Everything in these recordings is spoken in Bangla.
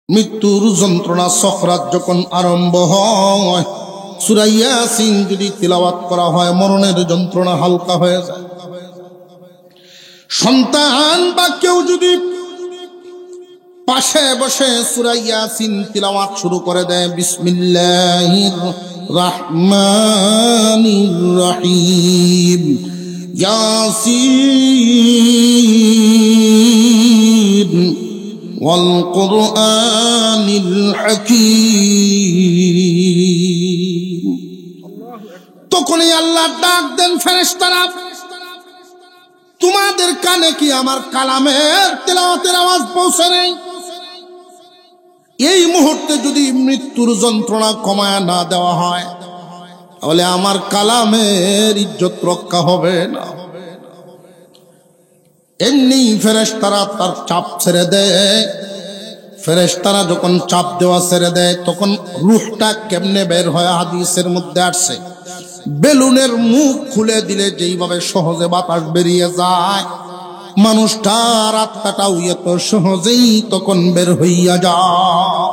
মৃত্যুর যন্ত্রণা সখরাত যখন আরম্ভ হয়, সূরা ইয়াসিন যদি তিলাওয়াত করা হয় মরণের যন্ত্রণা হালকা হয়ে যায়। সন্তান বা কেউ যদি পাশে বসে সূরা ইয়াসিন তিলাওয়াত শুরু করে দেয়, বিসমিল্লাহির রহমানির রহিম, ইয়াসিন ওয়াল কুরআনিল হাকীম, তখনই আল্লাহ ডাক দেন, ফেরেশতারা তোমাদের কানে কি আমার কালামের তেলাওয়াতের আওয়াজ পৌঁছে নেই? এই মুহূর্তে যদি মৃত্যুর যন্ত্রণা কমায় না দেওয়া হয় তাহলে আমার কালামের ইজ্জত রক্ষা হবে না। এমনি ফেরেশতারা তার চাপ ছেড়ে দেয়। ফেরেশতারা যখন চাপ দেওয়া ছেড়ে দেয় তখন রূহটা কেমনে বের হয় হাদিসের মধ্যে আসছে, বেলুনের মুখ খুলে দিলে যেইভাবে সহজে বাতাস বেরিয়ে যায়, মানুষটার আত্মাটাও এত সহজেই তখন বের হইয়া যায়।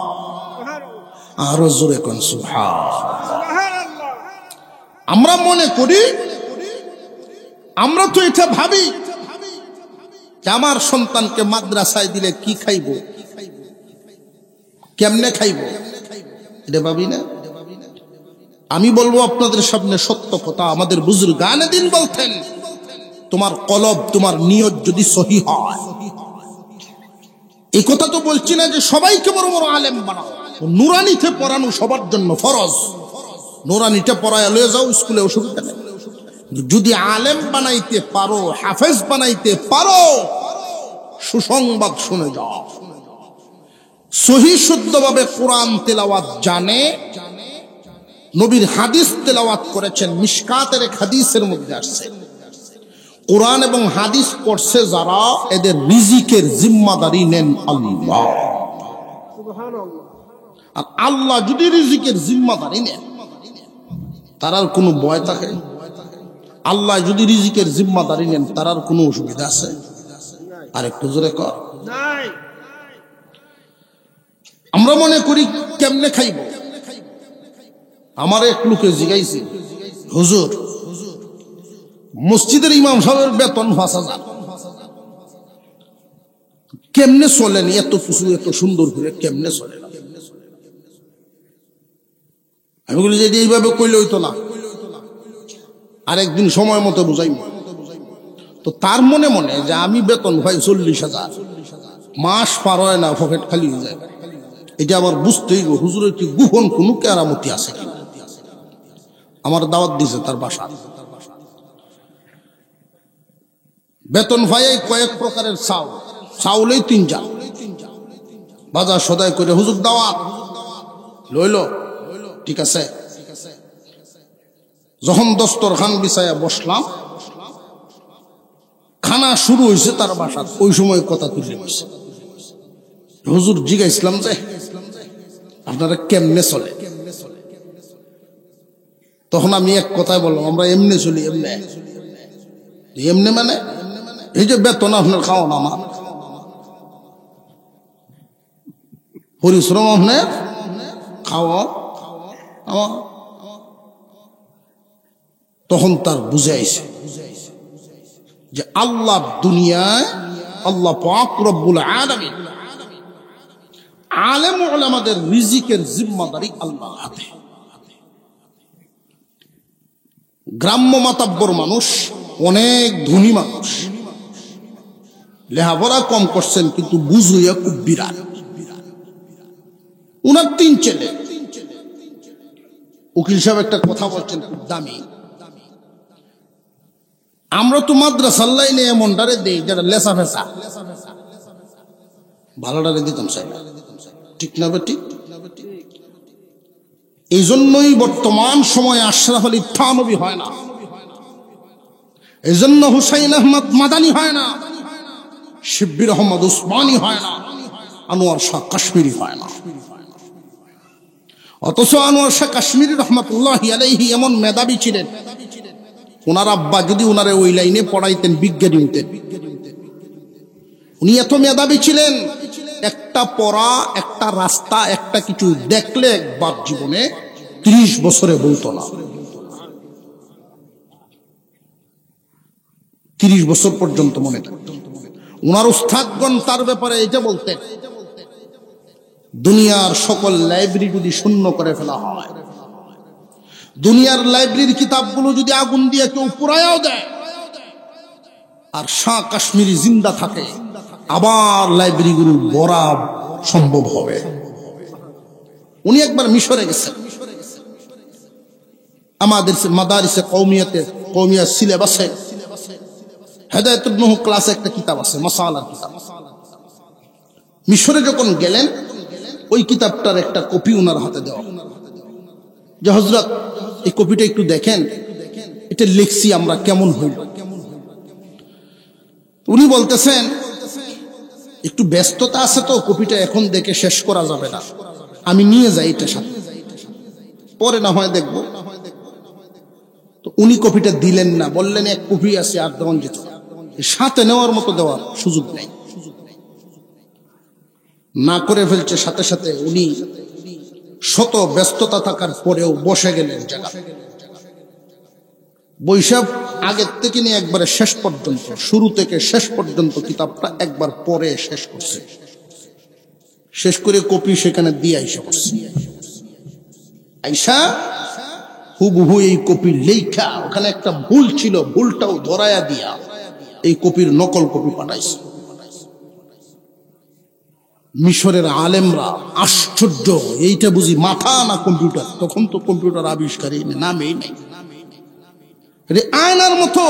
আরো জোরে কোন সুবহানাল্লাহ। আমরা মনে করি, আমরা তো এটা ভাবি যে আমার সন্তানকে মাদ্রাসায় দিলে কি খাইব, কেমনে খাইব, এটা ভাবি না। আমি বলবো আপনাদের সামনে সত্য কথা, আমাদের বুজুর্গানে দিন বলতেন, তোমার কলব, তোমার নিয়ত যদি সহি হয়, এই কথা তো বলছি না যে সবাইকে বড় বড় আলেম বানাও, নুরানিতে পড়ানো সবার জন্য ফরজ, নুরানিতে পড়ায় লয়ে যাও স্কুলে, অসুবিধা নেই। যদি আলেম বানাইতে পারো, হাফেজ বানাইতে পারো, সুসংবাদ শুনে যাও। সহি শুদ্ধভাবে কোরআন তেলাওয়াত জানে, নবীর হাদিস তেলাওয়াত করেছেন, মিশকাতের এক হাদিসের মধ্যে আসছে, কোরআন এবং হাদিস পড়ছে যারা, এদের রিজিকের জিম্মাদারি নেন আল্লাহ। আর আল্লাহ যদি রিজিকের জিম্মাদারি নেন তার আর কোনো ভয় থাকে? আল্লাহ যদি রিজিকের জিম্মাদারি নেন তার আর কোনো অসুবিধা আছে? আর একটু জোরে কর। আমরা মনে করি কেমনে খাইব। আমার এক লোকে জিজ্ঞাইছি, হুজুর মসজিদের ইমাম সাহেবের বেতন ৫,০০০, কেমনে চলেন এত কিছু এত সুন্দর করে, কেমনে চলেন? আমি বলি যে এইভাবে কইলে হইতো না, আরেকদিন সময় মতো বুঝাইব। তো তার মনে মনে যে আমি বেতন ভাই ৪০,০০০, মাস পার হয় না, পকেট খালি হয়ে যায়। এটা আবার বুঝতেই গো, হুজুরের কি গোপন কোনো কেরামতি আছে কিনা। আমার দাওয়াত দিছে তার বাসা, বেতন ভাই কয়েক প্রকারের চাউল, চাউলেই ৩ জাল, বাজার সদাই করে হুজুর দাওয়াত লইল, ঠিক আছে। যখন দস্তরখান বিছায়া বসলাম, খানা শুরু হয়েছে তার বাসার, ওই সময় কথা তুলে বসে হুজুর জিজ্ঞাসলাম যে আপনারা কেমনে চলে? তখন আমি এক কথায় বললাম, আমরা এমনি চলি। এমনি এমনি মানে এই যে বেতন আপনার খাওয়ান, আমার পরিশ্রম আপনার খাওয়া আমার। তখন তার বুঝাইছে যে আল্লাহ দুনিয়ায়, আল্লাহ পাক রব্বুল আলামিন আলেম ওলামাদের রিজিকের জিম্মাদারি আল্লাহর হাতে। গ্রাম্য মাতাব্বর মানুষ, অনেক ধনী মানুষ, লেখাপড়া কম করছেন কিন্তু বুঝুইয়া খুব বিরাট। উনার ৩ ছেলে। উকিল সাহেব একটা কথা বলছেন খুব দামি, আমরা তো মাদ্রাসার লাইনে এমনটারে দেই যারা লেসা ফেসা, ভালোটারে দিতাম সাহেব, ঠিক না বেটি? এই জন্যই বর্তমান সময়ে আশরাফ আলী থানভী হয় না, এই জন্য হুসাইন আহমদ মাদানী হয় না, শিব্বির আহমদ উসমানী হয় না, আনোয়ার শাহ কাশ্মীরি হয় না। অথচ আনোয়ার শাহ কাশ্মীরি রহমাতুল্লাহি আলাইহি এমন মেধাবী ছিলেন, ওনার আব্বা যদি ওনারে ওই লাইনে পড়াইতেন, বিজ্ঞানী হতেন। উনি এত মেধাবী ছিলেন, একটা পড়া, একটা রাস্তা, একটা কিছু দেখলে একবার জীবনে 30 বছরে বলতো না। 30 বছর পর্যন্ত মনে থাকত। ওনার উস্তাদগণ তার ব্যাপারে এটা বলতেন, দুনিয়ার সকল লাইব্রেরি যদি শূন্য করে ফেলা হয়, দুনিয়ার লাইব্রেরির কিতাবগুলো যদি আগুন দিয়ে কেউ পুরায়াও দেয়, আর শাহ কাশ্মীরি জিন্দা থাকে, আবার লাইব্রেরিগুলো ভরা সম্ভব হবে। উনি একবার মিশরে গেছেন, আমাদের মাদারিসে কওমিয়া সিলেবাসে হেদায়েতুন নূহ ক্লাসে একটা কিতাব আছে, মাসালার কিতাব। মিশরে যখন গেলেন, ওই কিতাবটার একটা কপি ওনার হাতে দেওয়া, যে হযরত এই কপিটা একটু দেখেন, এটা লিখছি আমরা, কেমন হইল। উনি বলতেছেন একটু ব্যস্ততা আছে তো, কপিটা এখন দেখে শেষ করা যাবে না, আমি নিয়ে যাই এটা সাথে, পরে না হয় দেখবো। তো উনি কপিটা দিলেন না, বললেন এক কপি আছে আর দেওয়ান যেত, সাথে নেওয়ার মতো দেওয়ার সুযোগ নেই। না করে ফেলছে, সাথে সাথে উনি শত ব্যস্ততা থাকার পরেও বসে গেলেন জায়গা। বৈশাখ আগের থেকে নিয়ে একবারে শেষ পর্যন্ত, শুরু থেকে শেষ পর্যন্ত কিতাবটা একবার পরে শেষ করছে। শেষ করে কপি সেখানে দিয়ে আইসা বসছে। আইসা হুবহু এই কপি লেখা, ওখানে একটা ভুল ছিল, ভুলটাও ধরায়া দিয়া এই কপির নকল কপি পাঠাইছে। মিশরের আলেমরা আশ্চর্য, এইটা বুঝি মাথা না কম্পিউটার? তখন তো কম্পিউটার আবিষ্কারই নামেই নাই। আয়নার মতো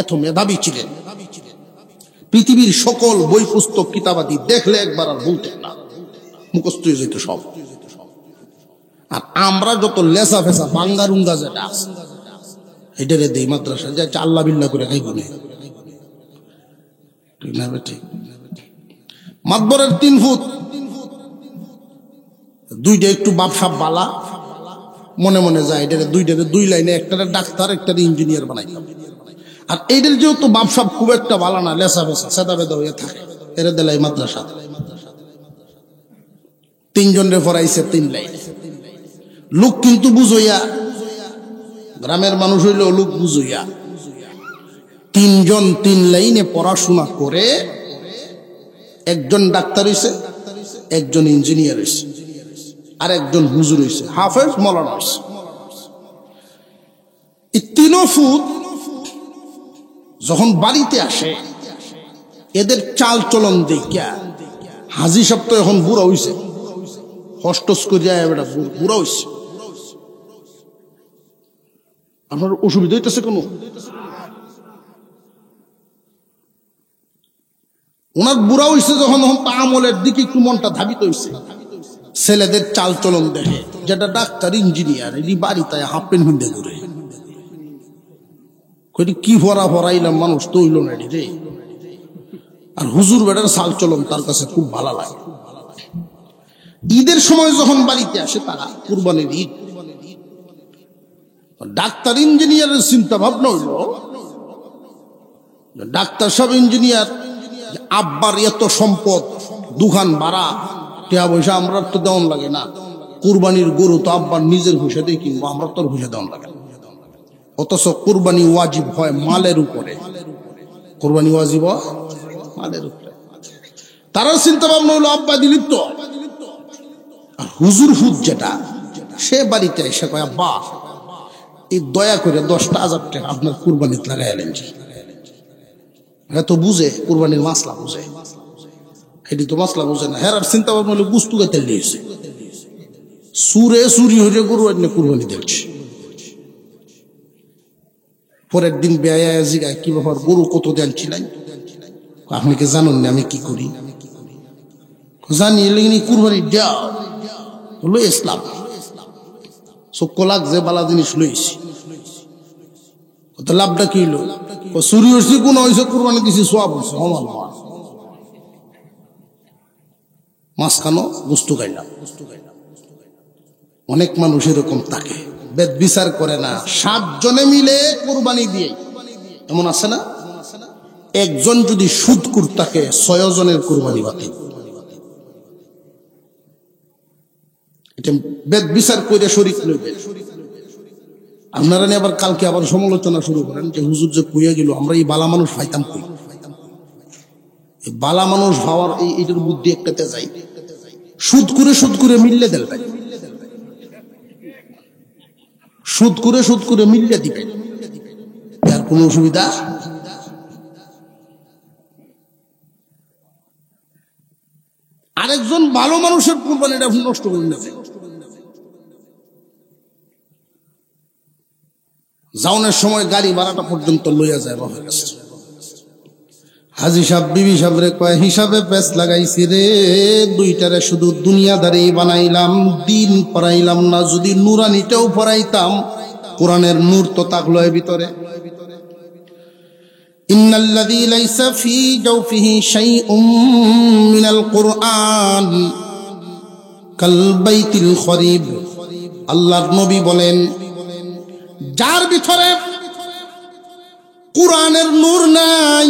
এত মেধাবী ছিলেন, পৃথিবীর সকল বই পুস্তক কিতাবাদি দেখলে একবার আর বলতেন না, মুখস্থ হয়ে যেত সব। আর আমরা যত লেসা ফেসা বাঙ্গারুঙ্গা যেটা আছে, এটারে দেই মাদ্রাসা, যে আল্লাহ বিল্লাহ করে খাই গুনে, ঠিক না? ঠিক। মাতবরের 3 ফুট, দুইটা একটু বাপসাপ বালা, মনে মনে যায় এটারে দুইটারে 2 লাইনে, একটারে ডাক্তার একটারে ইঞ্জিনিয়ার বানাইতাম। আর এইটার যেহেতু বাপসাপ খুব একটা বালা না, লেসা ফেসা সেদা বেদা হয়ে থাকে, এরে দেলাই মাদ্রাসা। 3 জনরে পড়াইছে 3 লাইনে। লোক কিন্তু বুঝইয়া, গ্রামের মানুষ হইলেও লোক বুঝইয়া, 3 জন 3 লাইনে পড়াশোনা করে একজন ডাক্তার হইছে, একজন ইঞ্জিনিয়ার হইছে, আর একজন হুজুর হইছে, হাফেজ মৌলানা হইছে। এই 3 ফুট যখন বাড়িতে আসে, এদের চাল চলন দেখিয়া হাজি সাহেব তো এখন বুড়া হইছে, হস্টস করিয়া এটা বুড়া হইছে। আপনার অসুবিধা হইতেছে কোনো? ওনার বুড়া হইছে যখন, আমলের দিকে একটু মনটা ধাবিত হইছে। ছেলেদের চাল চলন দেখে, যেটা ডাক্তার ইঞ্জিনিয়ার, এটি বাড়িতে হাফ প্যান্ট হুন্ডে ঘুরে, কি ভরাইলাম, মানুষ তো হইল না রে। আর হুজুর বেটার চাল চলন তার কাছে খুব ভালো লাগে। ঈদের সময় যখন বাড়িতে আসে তারা, কুরবানির ঈদ, ডাক্তার ইঞ্জিনিয়ারের চিন্তা ভাবনা হইল, ডাক্তার সব ইঞ্জিনিয়ার, আব্বার এত সম্পদ, দোকান ভাড়া, টাকা পয়সা আমরা তো দেওয়ান লাগে না, কুরবানির গরু তো আব্বার নিজের ঘুষে দিয়ে কিনবো, আমরা তোর ঘুষে দেওয়ান লাগে না। অথচ কুরবানি ওয়াজিব হয় মালের উপরে, কুরবানি ওয়াজিব মালের উপরে। তারা চিন্তা ভাবনা হইলো আব্বা দিলিপ তো। আর হুজুর হুদ যেটা, সে বাড়িতে এসে কয়, আব্বা এই দয়া করে 10,000 টাকা আপনার কুরবানিতে লাগাই এলেন। তো বুঝে, কুরবানির মাসলা বুঝে, এটি তো মাসলা বুঝে না। হেরার চিন্তা ভাবনা হলো গুস্তু গাইতে লিয়েছে, সুরে চুরি হয়ে গরু এনে কুরবানি দিচ্ছে। পরের দিন বেয়া জিগায়, কি ব্যাপার, গরু কত দেন ছিলেন? আপনি কি জানেন না আমি কি করি? জানি, লেকিন কুরবানি দেওয়া হলো ইসলাম, চক্ষ লাগ যে বালা জিনিস লইছি, লাভটা কি হলো? চুরি হয়েছি, কোন হয়েছে, কুরবানি দিছি, সব হয়েছে, সমান হওয়া। মাঝখানো গুস্তু গাইলাম। অনেক মানুষ এরকম থাকে, বেদ বিচার করে না। 7 জনে মিলে কুরবানি দিয়ে, এমন আছে না? একজন যদি সুদকুর থাকে, 6 জনের কুরবানি বাতিল। এটা বেদ বিচার করে শরীক লইবে। আপনারা আবার কালকে আবার সমালোচনা শুরু করেন যে হুজুর যে কইয়া গেল আমরা এই বালা মানুষ পাইতাম কই। এই বালা মানুষ হওয়ার এইটার বুদ্ধি একটাতে যাই, সুদ করে মিললে দেন ভাই, সুদ করে মিললে দিবেন, আর কোনো অসুবিধা। আরেকজন ভালো মানুষের কোরবানিটা নষ্ট করে নেবে। যাওনের সময় গাড়ি ভাড়াটা পর্যন্ত লইয়া যায় বাবার কাছে। হাজি সাহেব বিবি সাহেব রে কয় হিসাবে পেস লাগাইছি রে, দুইটারে শুধু দুনিয়াদারি বানাইলাম, দিন পড়াইলাম না। যদি নুরানিটাও পড়াইতাম, কোরআনের নূর তো থাকলো এর ভিতরে। ইন্নাল্লাযী লাইসা ফী জাওফিহি শাইউম মিনাল কুরআন কাল বাইতিল খরিব। আল্লাহর নবী বলেন, যার ভিতরে কোরআনের নূর নাই,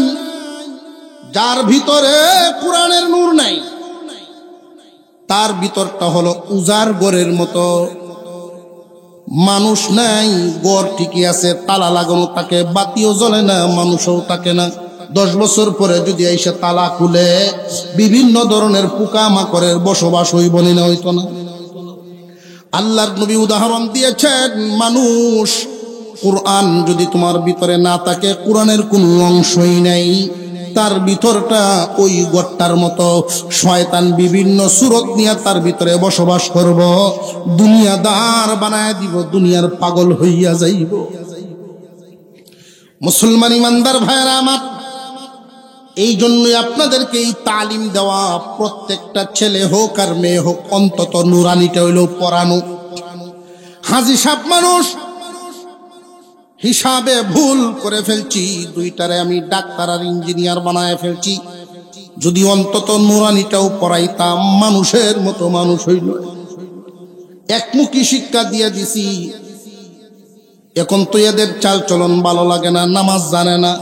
যার ভিতরে কোরআনের নূর নাই, তার ভিতরটা হলো উজার ঘরের মতো। মানুষ নাই, ঘর ঠিকই আছে, তালা লাগানো থাকে, বাতিও জ্বলে না, মানুষও থাকে না। 10 বছর পরে যদি এসে তালা খুলে, বিভিন্ন ধরনের পোকা মাকড়ের বসবাস হইব না, হইতো না। আল্লাহর নবী উদাহরণ দিয়েছেন, মানুষ কোরআন যদি তোমার ভিতরে না থাকে, কোরআনের কোনো অংশই নাই, তার ভিতরটা ওই গট্টার মতো। শয়তান বিভিন্ন সুরত নিয়ে তার ভিতরে বসবাস করব, দুনিয়াদার বানায় দিব, দুনিয়ার পাগল হইয়া যাইব। মুসলমান ইমানদার ভাইরা আমার, এই জন্যই আপনাদেরকে এই তালিম দেওয়া, প্রত্যেকটা ছেলে হোক আর মেয়ে হোক, অন্তত নুরানিটা হইলেও পড়ানো। হাজি সাহেব মানুষ, হিসাবে ভুল করে ফেলছি, দুইটারে আমি ডাক্তার আর ইঞ্জিনিয়ার বানায় ফেলছি। যদি অন্তত নুরানিটাও পড়াইতাম, মানুষের মতো মানুষ হইল। একমুখী শিক্ষা দিয়ে দিছি, এখন তো এদের চাল চলন ভালো লাগে না, নামাজ জানে না।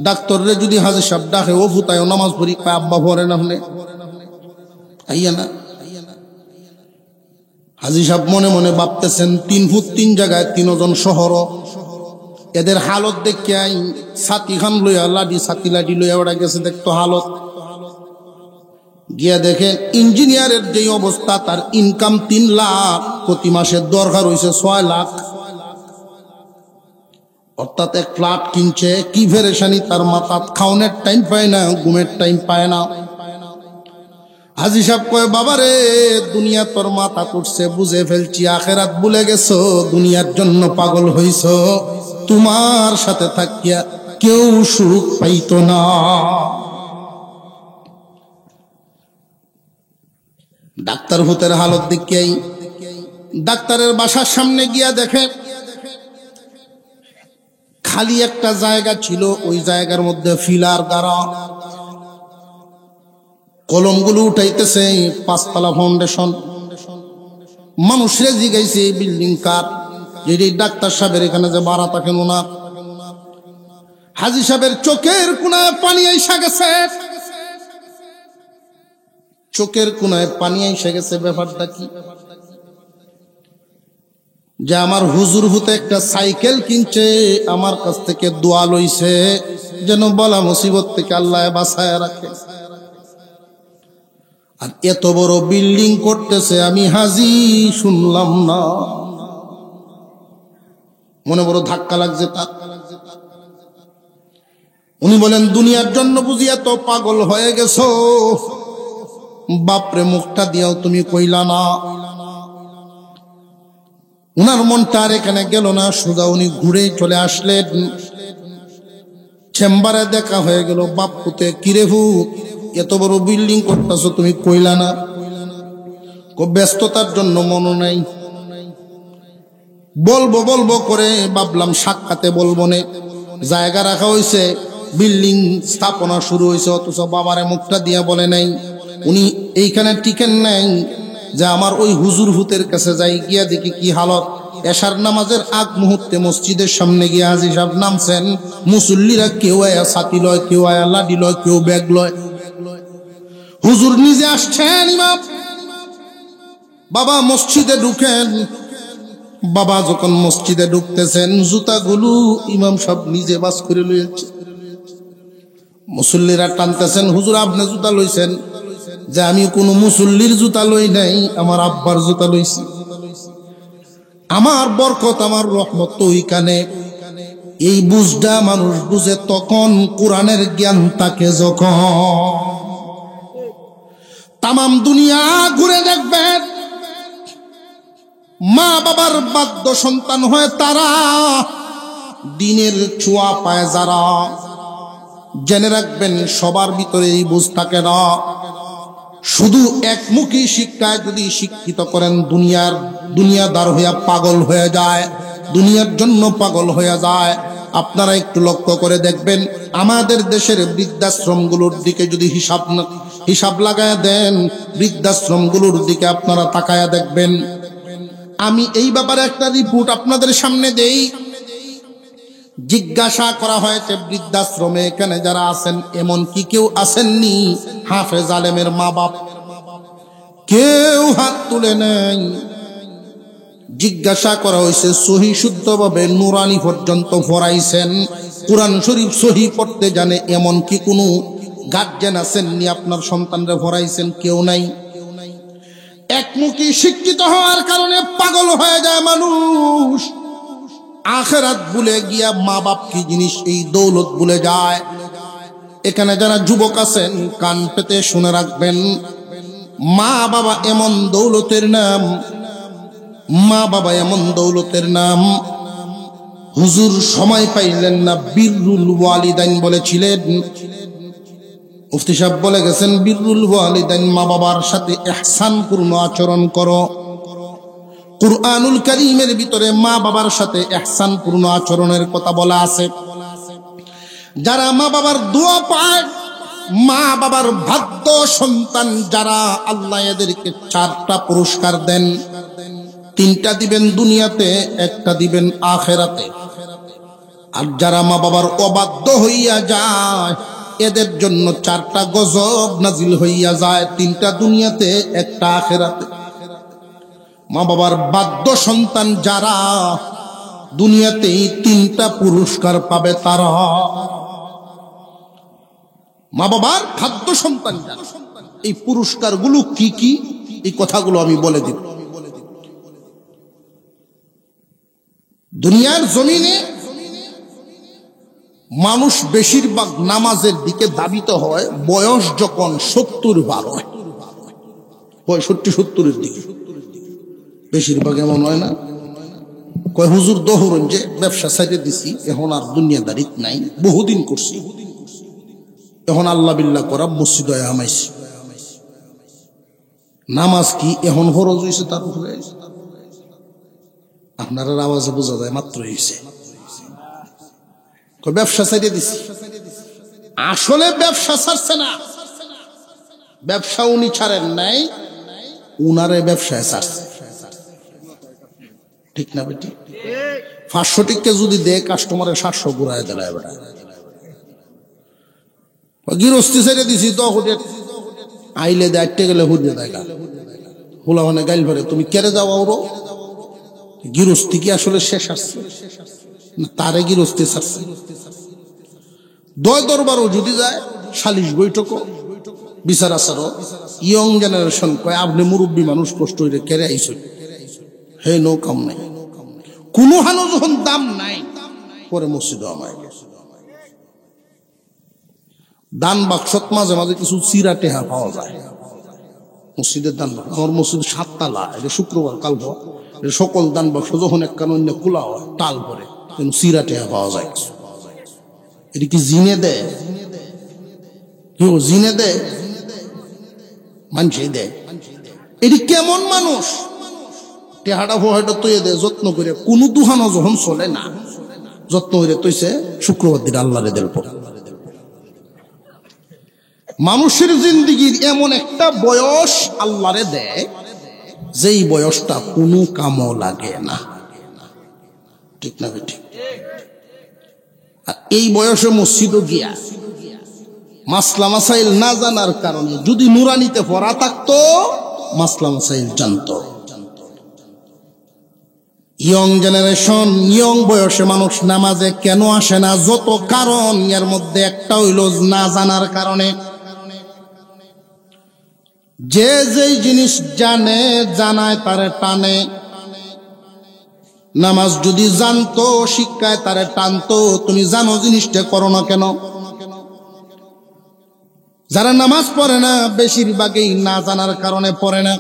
ডাক্তাররে যদি হাজি সাহেব ডাকে, ও ফুতায় নামাজ পড়ি, পায় আব্বা ভরে না হলে আইয়া না। হাজি সাহেব মনে মনে ভাবতেছেন, 3 ফুট 3 জায়গায় 3 জন শহর। এদের হালত দেখে আই ছাতি খান লইয়া লাডি, ছাতি লাডি লইয়া ওরা গেছে, দেখতো হালত। গিয়া দেখেন ইঞ্জিনিয়ারের যে অবস্থা, তার ইনকাম 3 লাখ, প্রতি মাসে দরকার হইছে 6 লাখ। অর্থাৎ এক ফ্ল্যাট কিনছে, কি ফেরেশানি তার মাথা, খাওনের টাইম পায় না, ঘুমের টাইম পায় না। হাজি সাহেব কয়, বাবারে দুনিয়া তোর মাথা করছে, বুঝে ফেলছি, আখেরাত ভুলে গেছো, দুনিয়ার জন্য পাগল হইছো, তোমার সাথে থাকিয়া কেউ সুখ পাইতো না। ডাক্তার ভূতের হালত দেখিয়াই ডাক্তারের বাসার সামনে গিয়া দেখে খালি একটা জায়গা ছিল, ওই জায়গার মধ্যে ফিলার দ্বারা কলমগুলো উঠাইতেছে, 5 তলা ফাউন্ডেশন। মানুষরে জিগাইছে বিল্ডিং কার, যে ডাক্তার সাহেবের এখানে যে ভাড়া থাকেন ওনার। হাজি সাহেবের চোখের কোনায় পানি আইসা গেছে, চোখের কোনায় পানি আইসা গেছে। ব্যাপারটা কি? যে আমার হুজুর হতে একটা সাইকেল কিনছে, আমার কাছ থেকে দোয়া লইছে যেন বলা মুসিবত থেকে আল্লাহ বাঁচায় রাখে। আর এত বড় বিল্ডিং করতেছে, আমি হাজি শুনলাম না। মনে বড় ধাক্কা লাগছে তার। উনি বলেন, দুনিয়ার জন্য বুঝি এত পাগল হয়ে গেছো? বাপরে, মুখটা দিয়াও তুমি কইলা না। উনার মনটা আর এখানে গেল না, সোজা উনি ঘুরে চলে আসলেন। চেম্বারে দেখা হয়ে গেল। বাপুতে, কিরে ভূত, এত বড় বিল্ডিং করতেছো, তুমি কইলা না? ব্যস্ততার জন্য মনে নাই। বলবো করে ভাবলাম সাক্ষাতে বলবো নে। জায়গা রাখা হয়েছে, বিল্ডিং স্থাপনা শুরু হয়েছে, অথচ বাবারে মুখটা দিয়া বলে নাই। উনি এইখানে টিকেন নাই যে আমার ওই হুজুর ভূতের কাছে যাই, গিয়া দেখি কি হালত। এশার নামাজের আগ মুহূর্তে মসজিদের সামনে গিয়ে হাজি সাহেব নামছেন। মুসল্লিরা কেউ আয়া ছাতি লয়, কেউ আয়া লাডি লয়, কেউ ব্যাগ লয়। হুজুর নিজে আসছেন, ইমাম বাবা মসজিদে ঢুকেন। বাবা যখন মসজিদে ঢুকতেছেন, জুতাগুলো ইমাম সাহেব নিজে বাস করে লইছে। মুসল্লিরা টানতেছেন, হুজুর আপনি জুতা লইছেন? যে আমি কোনো মুসল্লির জুতা লই নাই, আমার আব্বার জুতা লইছি। আমার বরকত, আমার রহমত তো ওইখানে। এই বুঝটা মানুষ বুঝে তখন, কোরআনের জ্ঞান তাকে যখন। তামাম দুনিয়া ঘুরে দেখবেন, মা বাবার বাধ্য সন্তান হয় তারা, দিনের ছোঁয়া পায় যারা। জেনে রাখবেন সবার ভিতরে এই বুঝ থাকে না। শুধু একমুখী শিক্ষায় যদি শিক্ষিত করেন, দুনিয়াদার হইয়া পাগল হয়ে যায়, দুনিয়ার জন্য পাগল হয়ে যায়। আপনারা একটু লক্ষ্য করে দেখবেন, আমাদের দেশের বৃদ্ধাশ্রমগুলোর দিকে যদি হিসাব লাগায় দেন, বৃদ্ধাশ্রমগুলোর দিকে আপনারা তাকায়া দেখবেন। আমি এই ব্যাপারে একটা রিপোর্ট আপনাদের সামনে দেই। জিজ্ঞাসা করা হয়েছে বৃদ্ধাশ্রমে এখানে যারা আছেন, এমন কি কেউ আসেননি হাফেজ আলেমের মা বাপ? কেউ হাত তুলে নেই। জিজ্ঞাসা করা হয়েছে, সহি শুদ্ধভাবে নুরানি পর্যন্ত পড়াইছেন, কুরআন শরীফ সহি পড়তে জানে, এমন কি কোনো গার্জেন আসেননি আপনার সন্তানরা পড়াইছেন? কেউ নাই। একমুখী শিক্ষিত হওয়ার কারণে পাগল হয়ে যায় মানুষ। আখিরাত ভুলে গিয়া মা বাপ কি জিনিস, এই দৌলত ভুলে যায়। এখানে যারা যুবক আছেন, কান পেতে শুনে রাখবেন, মা বাবা এমন দৌলতের নাম, মা বাবা এমন দৌলতের নাম। হুজুর সময় পাইলেন না, বিররুল ওয়ালিদাইন বলেছিলেন। মুফতি সাহেব বলে গেছেন, বিররুল ওয়ালিদাইন, মা বাবার সাথে ইহসানপূর্ণ আচরণ করো। কুরআনুল কারীমের ভিতরে মা বাবার সাথে ইহসানপূর্ণ আচরণের কথা বলা আছে। যারা মা বাবার দোয়া পায়, মা বাবার ভাগ্য সন্তান যারা, আল্লাহ এদেরকে 4টা পুরস্কার দেন। 3টা দিবেন দুনিয়াতে, 1টা দিবেন আখিরাতে। আর যারা মা বাবার অবাধ্য হইয়া যায়, এদের জন্য 4টা গজব নাজিল হইয়া যায়, 3টা দুনিয়াতে, 1টা আখিরাতে। মা বাবার বাধ্য সন্তান যারা, দুনিয়াতেই 3টা পুরস্কার পাবে তারা। মা বাবার খাদ্য সন্তান যারা, এই পুরস্কারগুলো কি কি, এই কথাগুলো আমি বলে দিব। দুনিয়ার জমিনে মানুষ বেশিরভাগ নামাজের দিকে ধাবিত হয় বয়স যখন 70 পার হয়, 65-70-এর দিকে। বেশিরভাগ এমন হয় না? কয় হুজুর দহরন যে ব্যবসা সাইডে দিছি, এখন আর দুনিয়াদারিত নাই, বহুদিন করছি, এখন আল্লাহ বিল্লাহ করা মসজিদ হামাইছি। নামাজ কি এখন ফরজ হয়েছে তার উপরে? আপনার আওয়াজে বোঝা যায় মাত্র হয়েছে। ব্যবসা সাইডে দিছি, আসলে ব্যবসা ছাড়ছে না, ব্যবসা উনি ছাড়েন নাই, উনারে ব্যবসায় ছাড়ছে। ঠিক না বেটি? 500 টিকে যদি দেয় কাস্টমারে 700 ঘুরায় দেয়। বেটা গৃহস্থী ছেড়ে দিছি, তো আইলে দেখতে গেলে হুড়ে দেখা হুলা মানে গাইল ভরে, তুমি কেড়ে যাও ওরও। গৃহস্থী কি আসলে শেষ আসছে না তারে গৃহস্থী ছাড়ছে? দয় দরবারও যদি যায়, সালিশ বৈঠকও, বিচার আচারও, ইয়ং জেনারেশন কয় আপনি মুরব্বী মানুষ, কষ্ট হইলে কেড়ে আইস, হে নো কাম নাই, কোনো হানো যখন দাম নাই, পরে মসজিদ আমায় দান বাক্সত মাঝে মাঝে কিছু চিরা টেহা পাওয়া যায়। মসজিদের দান বাক্স, আমার মসজিদ 7 তালা, এটা শুক্রবার কাল সকল দান বাক্স যখন এক কারণে খোলা হয় টাল পরে, কিন্তু চিরা টেহা পাওয়া যায়। এটা কি জিনে দেয়? কেউ জিনে দেয়? মানুষই দেয়। এটি কেমন মানুষ? টেহাটা হয়তো তৈরি দেয় যত্ন করে, কোনো দুহানো যখন চলে না, যত্ন করে তৈছে শুক্রবার দিন আল্লাহরে দেব। মানুষের জিন্দিগির এমন একটা বয়স আল্লাহরে দেয়, যেই বয়সটা কোনো কামও লাগে না। ঠিক না ঠিক? আর এই বয়সে মসজিদও গিয়া মাসলা মাসাইল না জানার কারণে, যদি নুরানিতে পড়া থাকতো মাসলা মাসাইল জানতো। ইয়ং জেনারেশন, ইয়ং বয়সে মানুষ নামাজে কেন আসে না? যত কারণ, এর মধ্যে একটা হইল না জানার কারণে। যে যেই জিনিস জানে, জানায় তারে টানে। নামাজ যদি জানতো, শিক্ষায় তারে টানতো। তুমি জানো জিনিসটা করো না কেন? যারা নামাজ পড়ে না বেশিরভাগই না জানার কারণে পড়ে না।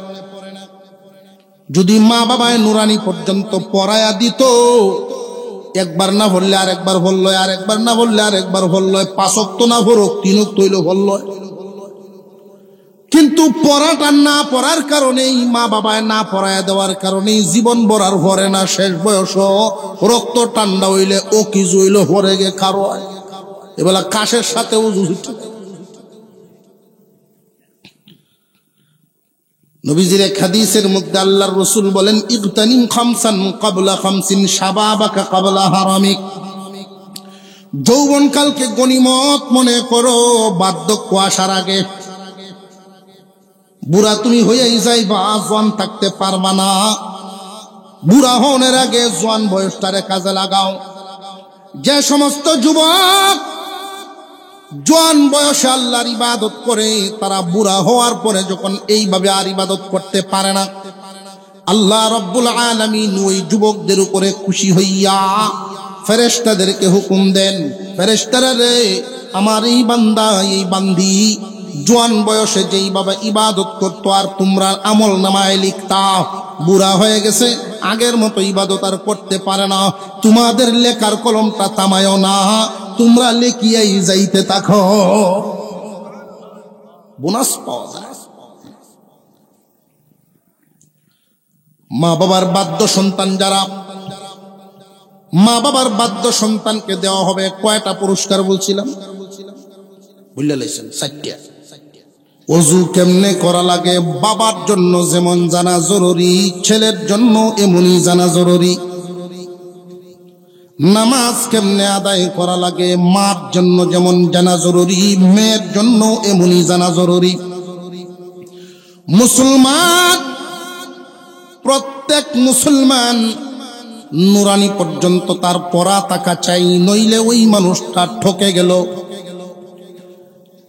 যদি মা বাবায় নুরানি পর্যন্ত পড়ায়া দিত, একবার না বললে আরেকবার বলল, আরেকবার না বললে আরেকবার বলল, 5 ওয়াক্ত না পড়ুক 3 ওয়াক্ত হইল বলল। কিন্তু পড়াটা না পড়ার কারণেই, মা বাবায় না পড়ায়া দেওয়ার কারণেই জীবন ভরার ভরে না। শেষ বয়স রক্ত ঠান্ডা হইলে ও কিছু হইল ভরে গে খারো। এবেলা কাশের সাথে উজু। নবীজির এক হাদিসের মধ্যে আল্লাহর রাসূল বলেন, ইগতানিম খামসান ক্বাবলা খামসিন শাবাবাকা ক্বাবলা হারামিক। যৌবনকালকে গনিমত মনে করো বার্ধক্য আসার আগে। বুড়া তুমি হইয়াই যাইবা, জোয়ান থাকতে পারবা না। বুড়া হওয়ার আগে জোয়ান বয়সটারে কাজে লাগাও। যে সমস্ত যুবক জোয়ান বয়সে আল্লাহর ইবাদত করে, তারা বুড়া হওয়ার পরে যখন এইভাবে আর ইবাদত করতে পারে না, আল্লাহ রাব্বুল আলামিন ওই যুবকদের উপরে খুশি হইয়া ফেরেশতাদেরকে হুকুম দেন, ফেরেশতারা রে, আমার এই বান্দা এই বান্দি জোয়ান বয়সে যেইভাবে ইবাদত করতো আর তোমরা আমল নামায় লিখতা, বুড়া হয়ে গেছে, আগের মতো ইবাদত আর করতে পারে না। তোমাদের লেখার কলমটা থামায় না, তোমরা লেখিয়াই যাইতে থাকো, বোনাস পাওয়া যায়। মা বাবার বাধ্য সন্তান যারা, মা বাবার বাধ্য সন্তানকে দেওয়া হবে কয়টা পুরস্কার বলছিলাম? বুঝলে লাইছেন 4টা। ওযু কেমনে করা লাগে বাবার জন্য যেমন জানা জরুরি, ছেলের জন্য এমনই জানা জরুরি। নামাজ কেমনে আদায় করা লাগে মার জন্য যেমন জানা জরুরি, মেয়ের জন্য এমনই জানা জরুরি। মুসলমান, প্রত্যেক মুসলমান নুরানি পর্যন্ত তার পড়া থাকা চাই, নইলে ওই মানুষটা ঠকে গেল।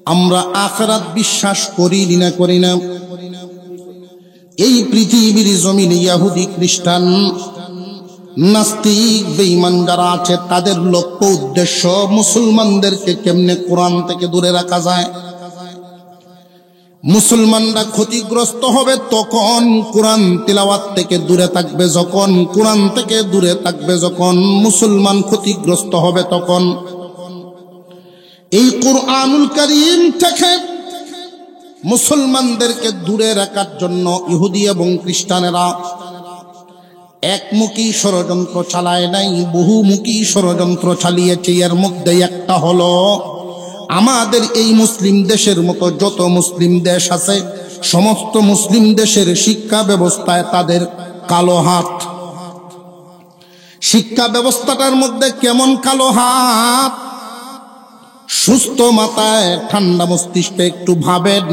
আমরা আখিরাত বিশ্বাস করি না করি না? এই পৃথিবীর জমিনে ইহুদি, খ্রিস্টান, নাস্তিক, বেঈমান যারা আছে, তাদের লক্ষ্য উদ্দেশ্য মুসলমানদেরকে কেমনে কোরআন থেকে দূরে রাখা যায়। মুসলমানরা ক্ষতিগ্রস্ত হবে তখন কোরআন তিলাওয়াত থেকে দূরে থাকবে, যখন কোরআন থেকে দূরে থাকবে, যখন মুসলমান ক্ষতিগ্রস্ত হবে তখন। এই কুরআনুল কারীম থেকে মুসলমানদেরকে দূরে রাখার জন্য ইহুদি এবং খ্রিস্টানেরা একমুখী ষড়যন্ত্র চালায় নাই, বহুমুখী ষড়যন্ত্র চালিয়েছে। এর মধ্যে একটা হলো, আমাদের এই মুসলিম দেশের মতো যত মুসলিম দেশ আছে, সমস্ত মুসলিম দেশের শিক্ষা ব্যবস্থায় তাদের কালো হাত। শিক্ষা ব্যবস্থাটার মধ্যে কেমন কালো হাত? সুস্থ মাথায় ঠান্ডা মস্তিষ্কে একটু ভাবেন,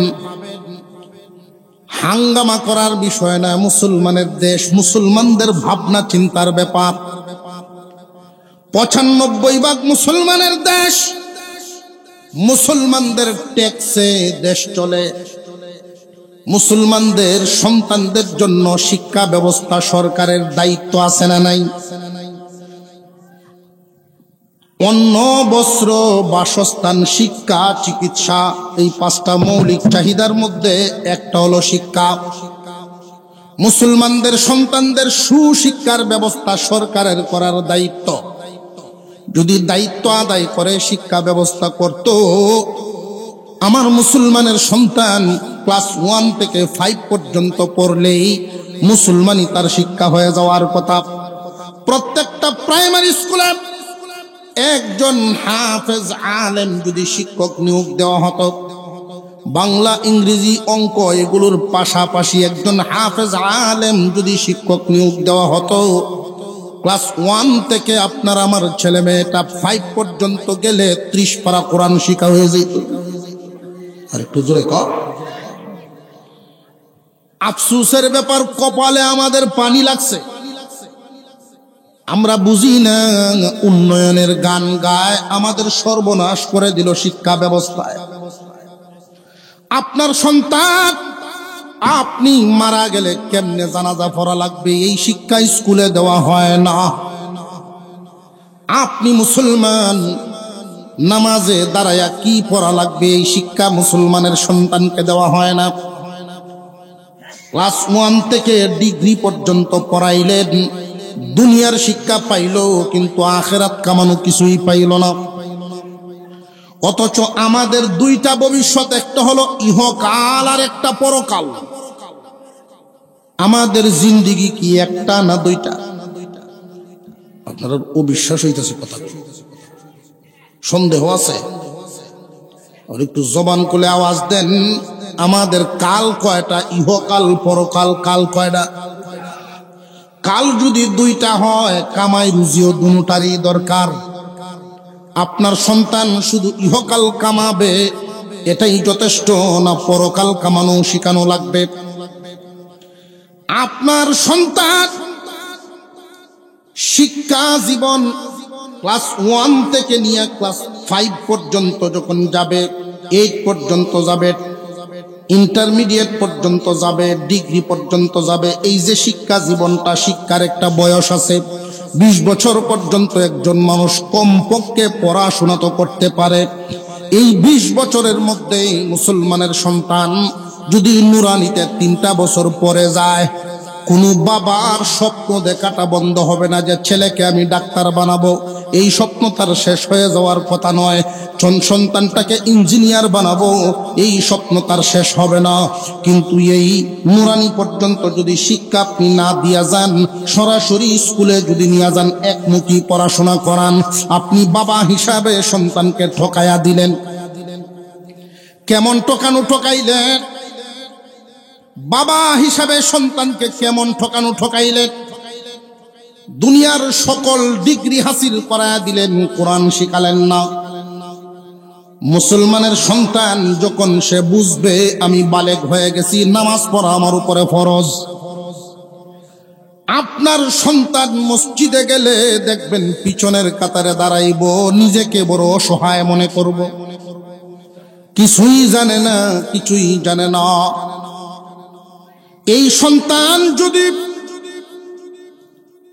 হাঙ্গামা করার বিষয় না। মুসলমানের দেশ, মুসলমানদের ভাবনা চিন্তার ব্যাপার। 95% মুসলমানের দেশ, মুসলমানদের ট্যাক্সে দেশ চলে। মুসলমানদের সন্তানদের জন্য শিক্ষা ব্যবস্থা সরকারের দায়িত্ব আছে না নাই? অন্ন, বস্ত্র, বাসস্থান, শিক্ষা, চিকিৎসা, এই 5টা মৌলিক চাহিদার মধ্যে একটা হলো শিক্ষা। মুসলমানদের সন্তানদের সুশিক্ষার ব্যবস্থা সরকারের করার দায়িত্ব। যদি দায়িত্ব আদায় করে শিক্ষা ব্যবস্থা করত, আমার মুসলমানের সন্তান ক্লাস 1 থেকে 5 পর্যন্ত পড়লেই মুসলমানই তার শিক্ষা হয়ে যাওয়ার কথা। প্রত্যেকটা প্রাইমারি স্কুলে একজন হাফেজ আলেম যদি শিক্ষক নিয়োগ দেওয়া হতো, বাংলা, ইংরেজি, অঙ্ক এগুলোর পাশাপাশি একজন হাফেজ আলেম যদি শিক্ষক নিয়োগ দেওয়া হতো, ক্লাস 1 থেকে আপনার আমার ছেলে মেয়েটা 5 পর্যন্ত গেলে 30 পারা কোরআন শিক্ষা হয়ে যেত। আর একটু জোরে কর। আফসোসের ব্যাপার, কপালে আমাদের পানি লাগছে। আমরা বুঝি না, উন্নয়নের গান গায় আমাদের সর্বনাশ করে দিল শিক্ষা ব্যবস্থায়। আপনার সন্তান আপনি মারা গেলে কেমনে জানাজা পড়া লাগবে এই শিক্ষা স্কুলে দেওয়া হয় না। আপনি মুসলমান, নামাজে দাঁড়ায়া কি পড়া লাগবে এই শিক্ষা মুসলমানের সন্তানকে দেওয়া হয় না। ক্লাস 1 থেকে ডিগ্রি পর্যন্ত পড়াইলেন, দুনিয়ার শিক্ষা পাইল কিন্তু আখিরাত কামানো কিছুই পাইল না। অথচ আমাদের দুইটা ভবিষ্যৎ, একটা হলো ইহকাল আর একটা পরকাল। আমাদের জিন্দেগি কি একটা না দুইটা? আপনারা অবিশ্বাস হইতেছে কথা, সন্দেহ আছে? আর একটু জবান খুলে আওয়াজ দেন, আমাদের কাল কয়টা? ইহকাল পরকাল কাল কয়টা? কাল যদি দুইটা হয়, কামাই রুজিও দুটারই দরকার। আপনার সন্তান শুধু ইহকাল কামাবে এটাই যথেষ্ট না পরকাল কামানো শিখানো লাগবে? আপনার সন্তান শিক্ষা জীবন ক্লাস 1 থেকে নিয়ে ক্লাস 5 পর্যন্ত যখন যাবে, 8 পর্যন্ত যাবে, ইন্টারমিডিয়েট পর্যন্ত যাবে, ডিগ্রি পর্যন্ত যাবে, এই যে শিক্ষা জীবনটা, শিক্ষার একটা বয়স আছে। 20 বছর পর্যন্ত একজন মানুষ কমপক্ষে পড়াশোনা তো করতে পারে। এই 20 বছরের মধ্যে মুসলমানের সন্তান যদি নুরানিতে 3টা বছর পরে যায়, কোনো বাবার স্বপ্ন দেখাটা বন্ধ হবে না যে ছেলেকে আমি ডাক্তার বানাবো। এই স্বপ্ন তার শেষ হয়ে যাওয়ার কথা নয়। সন্তানটাকে ইঞ্জিনিয়ার বানাবো, এই স্বপ্ন তার শেষ হবে না। কিন্তু এই নুরানি পর্যন্ত যদি শিক্ষা আপনি না দিয়া যান, সরাসরি স্কুলে যদি নিয়ে যান, একমুখী পড়াশোনা করান, আপনি বাবা হিসাবে সন্তানকে ঠকাইয়া দিলেন। কেমন ঠকানো ঠকাইলেন? বাবা হিসাবে সন্তানকে কেমন ঠকানো ঠকাইলেন? দুনিয়ার সকল ডিগ্রি হাসিল করায়া দিলেন, কোরআন শিখালেন না। মুসলমানের সন্তান যখন সে বুঝবে আমি বালেগ হয়ে গেছি, নামাজ পড়া আমার উপরে ফরজ। আপনার সন্তান মসজিদে গেলে দেখবেন পিছনের কাতারে দাঁড়াইব, নিজেকে বড় অসহায় মনে করব, কিছুই জানে না, কিছুই জানে না। এই সন্তান যদি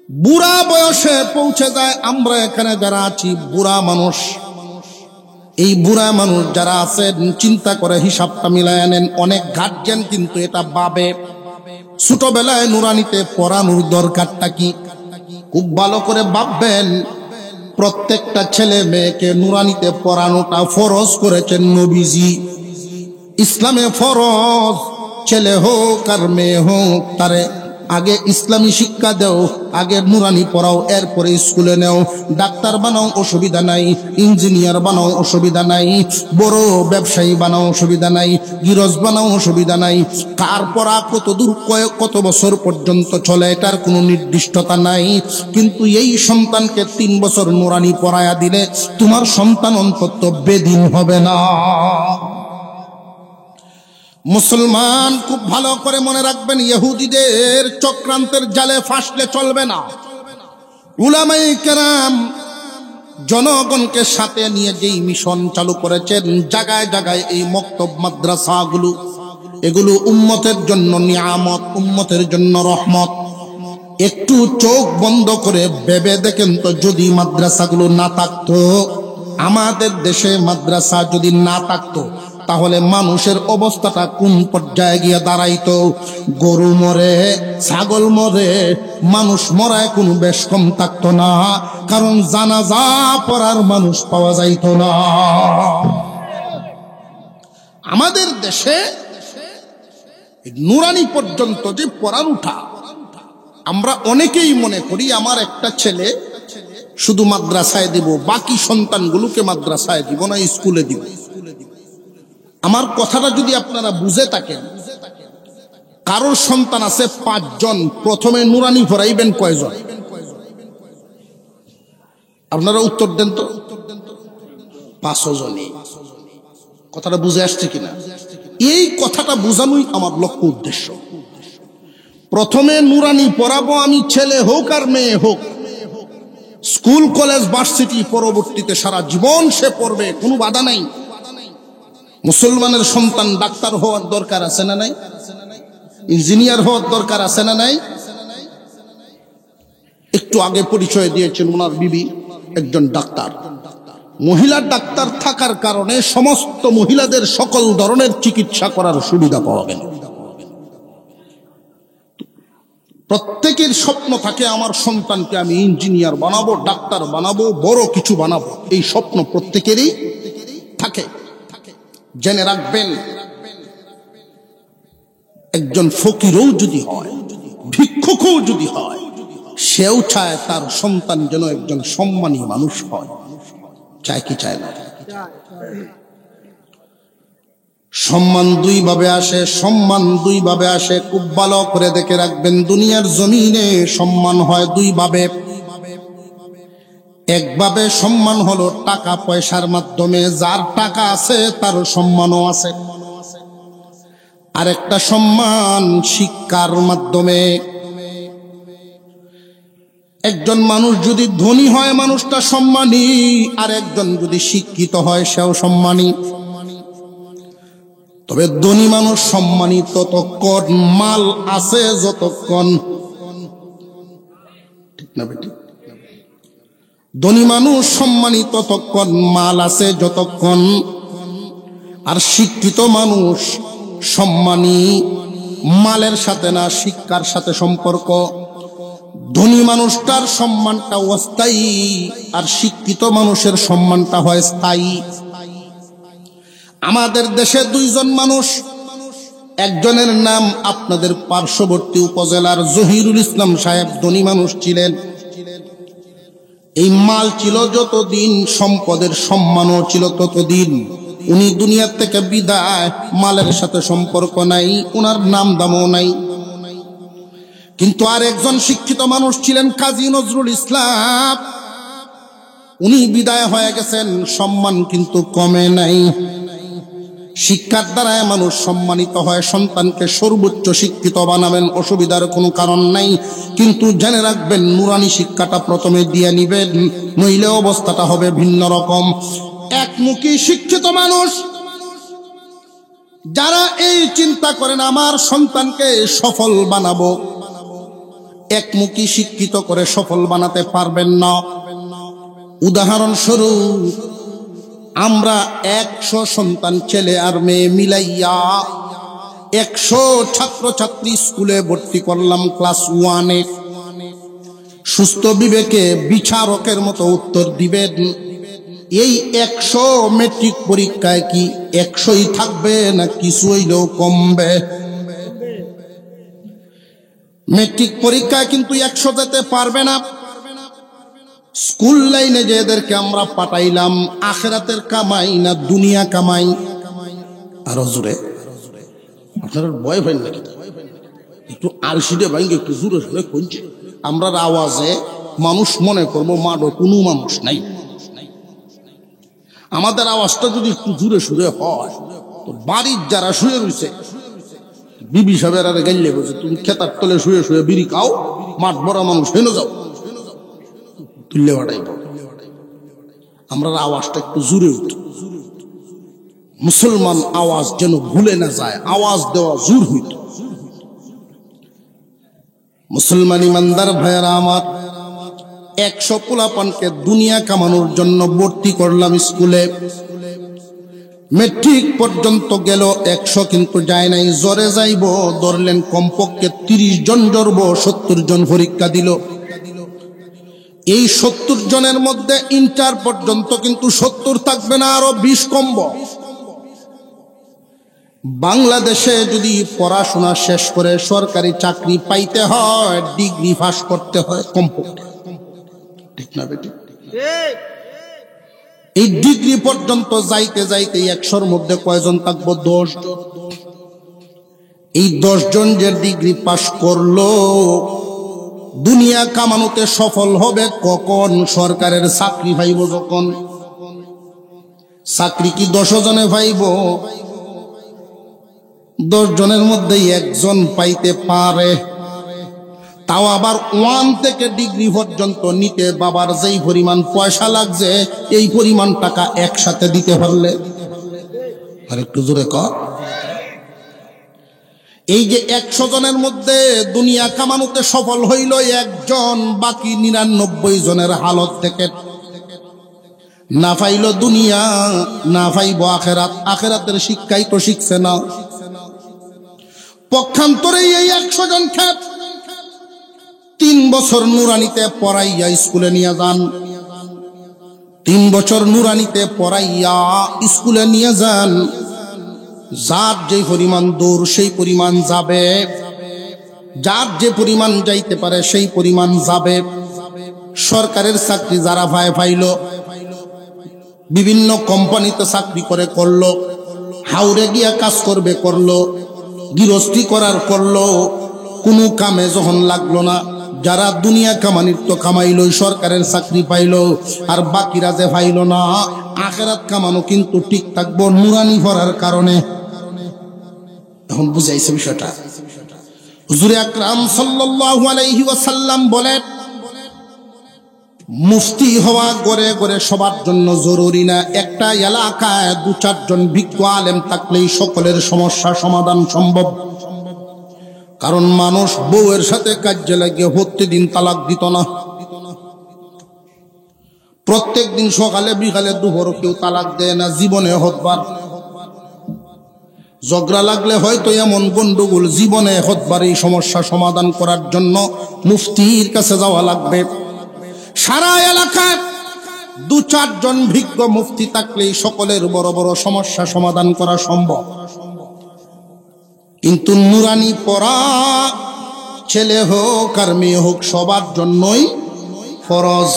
বুড়া বয়সে পৌঁছে যায়, আমরা এখানে যারা আছি বুড়া মানুষ, এই বুড়া মানুষ যারা আছেন চিন্তা করে হিসাবটা মিলায় নেন। অনেক গার্জিয়ান কিন্তু এটা ভাবে ছোটবেলায় নুরানিতে পড়ানোর দরকারটা কি। খুব ভালো করে ভাববেন, প্রত্যেকটা ছেলে মেয়েকে নুরানিতে পড়ানোটা ফরজ করেছেন নবীজি। ইসলামে ফরজ, ছেলে হোক আর মেয়ে হোক, তারে আগে ইসলামী শিক্ষা দেও, আগে নুরানি পড়াও, এরপরে স্কুলে নেও। ডাক্তার বানাও, অসুবিধা নাই। ইঞ্জিনিয়ার বানাও, অসুবিধা নাই। বড় ব্যবসায়ী বানাও, অসুবিধা নাই। গিরজ বানাও, অসুবিধা নাই। কার পড়া কত দূর কত বছর পর্যন্ত চলে এটার কোনো নির্দিষ্টতা নাই। কিন্তু এই সন্তানকে 3 বছর নুরানি পড়ায়া দিলে তোমার সন্তান অন্তত বেদিন হবে না। মুসলমান খুব ভালো করে মনে রাখবেন, ইহুদিদের চক্রান্তের জালে ফাঁসলে চলবে না। উলামায়ে কেরাম জনগণকে সাথে নিয়ে যেই মিশন চালু করেছেন, জায়গায় জায়গায় এই মক্তব মাদ্রাসাগুলো, এগুলো উম্মতের জন্য নিয়ামত, উম্মতের জন্য রহমত। একটু চোখ বন্ধ করে ভেবে দেখেন তো, যদি মাদ্রাসাগুলো না থাকতো, আমাদের দেশে মাদ্রাসা যদি না থাকতো, তাহলে মানুষের অবস্থাটা কোন পর্যায়ে গিয়ে দাঁড়াইতো। গরু মরে, ছাগল মরে, মানুষ মরায় কোনো বেশ কম থাকতো না, কারণ জানাজা পড়ার মানুষ পাওয়া যাইতো না। আমাদের দেশে নুরানি পর্যন্ত যে পড়ানোটা, আমরা অনেকেই মনে করি আমার একটা ছেলে শুধু মাদ্রাসায় দিব, বাকি সন্তানগুলোকে মাদ্রাসায় দিব না, স্কুলে দিব। আমার কথাটা যদি আপনারা বুঝে থাকেন, কারোর সন্তান আছে 5 জন, প্রথমে নুরানি পড়াইবেন কয়জন? আপনারা উত্তর দেন তো। 5 জনই। কথাটা বুঝে আসছে কিনা? এই কথাটা বোঝানোই আমার লক্ষ্য উদ্দেশ্য। প্রথমে নুরানি পড়াবো আমি, ছেলে হোক আর মেয়ে হোক, স্কুল কলেজ ভার্সিটি পরবর্তীতে সারা জীবন সে পড়বে, কোনো বাধা নাই। মুসলমানের সন্তান ডাক্তার হওয়ার দরকার আছে না নাই? ইঞ্জিনিয়ার হওয়ার দরকার আছে না নাই? একটু আগে পরিচয় দিয়েছেন ওনার বিবি একজন ডাক্তার। মহিলা ডাক্তার থাকার কারণে সমস্ত মহিলাদের সকল ধরনের চিকিৎসা করার সুবিধা পাওয়া গেল। প্রত্যেকের স্বপ্ন থাকে আমার সন্তানকে আমি ইঞ্জিনিয়ার বানাবো, ডাক্তার বানাবো, বড় কিছু বানাবো, এই স্বপ্ন প্রত্যেকেরই থাকে। জেনে রাখবেন, একজন ফকিরও যদি হয়, ভিক্ষুকও যদি হয়, সেও চায় তার সন্তান যেন একজন সম্মানী মানুষ হয়। চায় কি চায় না? সম্মান দুই ভাবে আসে, সম্মান দুই ভাবে আসে। খুব ভালো করে দেখে রাখবেন, দুনিয়ার জমিনে সম্মান হয় দুই ভাবে। একভাবে সম্মান হলো টাকা পয়সার মাধ্যমে, যার টাকা আছে তার সম্মানও আছে। আরেকটা সম্মান শিক্ষার মাধ্যমে। একজন মানুষ যদি ধনী হয় মানুষটা সম্মানী, আর একজন যদি শিক্ষিত হয় সেও সম্মানী। তবে ধনী মানুষ সম্মানী ততক্ষণ মাল আছে যতক্ষণ, ঠিক না বেটি? ধনী মানুষ সম্মানী ততক্ষণ মাল আছে যতক্ষণ, আর শিক্ষিত মানুষ সম্মানী মালের সাথে না, শিক্ষার সাথে সম্পর্ক। ধনী মানুষটার সম্মানটা অস্থায়ী, আর শিক্ষিত মানুষের সম্মানটা হয় স্থায়ী। আমাদের দেশে দুইজন মানুষ, একজনের নাম আপনাদের পার্শ্ববর্তী উপজেলার জহিরুল ইসলাম সাহেব, ধনী মানুষ ছিলেন। এই মাল ছিল যতদিন, সম্পদের সম্মানও ছিল ততদিন। উনি দুনিয়ার থেকে বিদায়, মালের সাথে সম্পর্ক নাই, উনার নাম দামও নাই। কিন্তু আর একজন শিক্ষিত মানুষ ছিলেন কাজী নজরুল ইসলাম, উনি বিদায় হয়ে গেছেন, সম্মান কিন্তু কমে নাই। শিক্ষার দ্বারা মানুষ সম্মানিত হয়। সন্তানকে সর্বোচ্চ শিক্ষিত বানাবেন, অসুবিধার কোনো কারণ নাই, কিন্তু জেনে রাখবেন নুরানি শিক্ষাটা প্রথমে দিয়ে নিবেন, নইলে অবস্থাটা হবে ভিন্ন রকম। একমুখী শিক্ষিত মানুষ যারা এই চিন্তা করেন আমার সন্তানকে সফল বানাবো, একমুখী শিক্ষিত করে সফল বানাতে পারবেন না। উদাহরণস্বরূপ, আমরা 100 সন্তান ছেলে আর মেয়ে মিলাইয়া 100 ছাত্রছাত্রী স্কুলে ভর্তি করলাম ক্লাস 1-এ। সুস্থ বিবেকে বিচারকের মতো উত্তর দিবেন, এই 100 মেট্রিক পরীক্ষায় কি 100ই থাকবে না কিছু হইলেও কমবে? মেট্রিক পরীক্ষায় কিন্তু 100 যেতে পারবে না। স্কুল লাইনে যে এদেরকে আমরা পাঠাইলাম, আখিরাতের কামাই না দুনিয়া কামাই? আরো জোরে, আপনার ভয় হয় নাকি? একটু আলসিদে ভাঙ্গে একটু জোরে শুনে কইছে, আমরা আওয়াজে মানুষ মনে করবো মাডো কোনো মানুষ নাই। আমাদের আওয়াজটা যদি একটু জোরে সুরে হয়, তো বাড়ির যারা শুয়ে রয়েছে বিবি সাহেবের আরে গাইলে বলছে, তুমি খেতার তলে শুয়ে শুয়ে বিড়ি খাও, মাঠ ভরা মানুষ হেনে যাও, তুললে বাড়াইব। আমরা আওয়াজটা একটু জোরে উঠি, মুসলমান আওয়াজ যেন ভুলে না যায়, আওয়াজ দেওয়া জোর হইত। মুসলমান ইমানদার ভাইয়েরা আমার, 100 পোলাপানকে দুনিয়া কামানোর জন্য ভর্তি করলাম স্কুলে। মেট্রিক পর্যন্ত গেল, 100 কিন্তু যায় নাই। জ্বরে যাইব ধরলেন কমপক্ষে 30 জন জ্বরব, 70 জন পরীক্ষা দিল। এই 70 জনের মধ্যে ইন্টার পর্যন্ত কিন্তু 70 থাকবে না, আরো 20 কমব। বাংলাদেশে যদি পড়াশোনা শেষ করে সরকারি চাকরি পাইতে হয়, ডিগ্রি পাস করতে হয় কমপক্ষে, ঠিক না বেটি? এই ডিগ্রি পর্যন্ত যাইতে যাইতে 100-র মধ্যে কয়জন থাকবো? 10 জন। এই 10 জন যে ডিগ্রি পাস করলো, দুনিয়া কামানোতে সফল হবে কখন? সরকারের চাকরি পাইব যখন। চাকরি কি 10 জনে পাইব? 10 জনের মধ্যে 1 জন পাইতে পারে। তাও আবার 1 থেকে ডিগ্রি পর্যন্ত নিতে বাবার যেই পরিমাণ পয়সা লাগছে এই পরিমাণ টাকা একসাথে দিতে পারলে আর একটু জোরে কর। এই যে 100 জনের মধ্যে দুনিয়া কামানোতে সফল হইল একজন, বাকি 99 জনের হালত থেকে না পাইল দুনিয়া, না পাইব আখেরাত। আখেরাতের শিক্ষাই তো শিখছে না। পক্ষান্তরে এই 100 জন খেত 3 বছর নুরানিতে পড়াইয়া স্কুলে নিয়ে যান, 3 বছর নুরানিতে পড়াইয়া স্কুলে নিয়ে যান। যার যে পরিমাণ দূর সেই পরিমাণ যাবে, যার যে পরিমাণ যাইতে পারে সেই পরিমাণ যাবে। সরকারের চাকরি যারা পাইল, বিভিন্ন কোম্পানিতে চাকরি করে করলো, হাওড়ে গিয়া কাজ করবে করলো, গৃহস্থী করার করলো, কোনো কামে যখন লাগলো না, যারা দুনিয়া কামানির তো কামাইলো, সরকারের চাকরি পাইলো, আর বাকিরা যে পাইল না আখেরাত কামানো কিন্তু ঠিক থাকবো নুরানি পড়ার কারণে। এখন বুঝাইছে বিষয়টা। হুজুর আকরাম সাল্লাল্লাহু আলাইহি ওয়াসাল্লাম বলেন, মুফতি হওয়া গড়ে গড়ে সবার জন্য জরুরি না। একটা এলাকায় 2-4 জন বিজ্ঞ আলেম থাকলেই সকলের সমস্যা সমাধান সম্ভব। কারণ মানুষ বউয়ের সাথে কাজে লাগিয়ে প্রতিদিন তালাক দিত না। প্রত্যেক দিন সকালে বিকালে দুপুরে কেউ তালাক দেয় না, জীবনে হতবার। ঝগড়া লাগলে হয়তো এমন গন্ডগোল, জীবনে হতবার। এই সমস্যা সমাধান করার জন্য মুফতির কাছে যাওয়া লাগবে। সারা এলাকায় 2-4 জন বিজ্ঞ মুফতি থাকলেই সকলের বড় বড় সমস্যা সমাধান করা সম্ভব। কিন্তু নুরানি পড়া ছেলে হোক আর মেয়ে হোক সবার জন্যই ফরজ।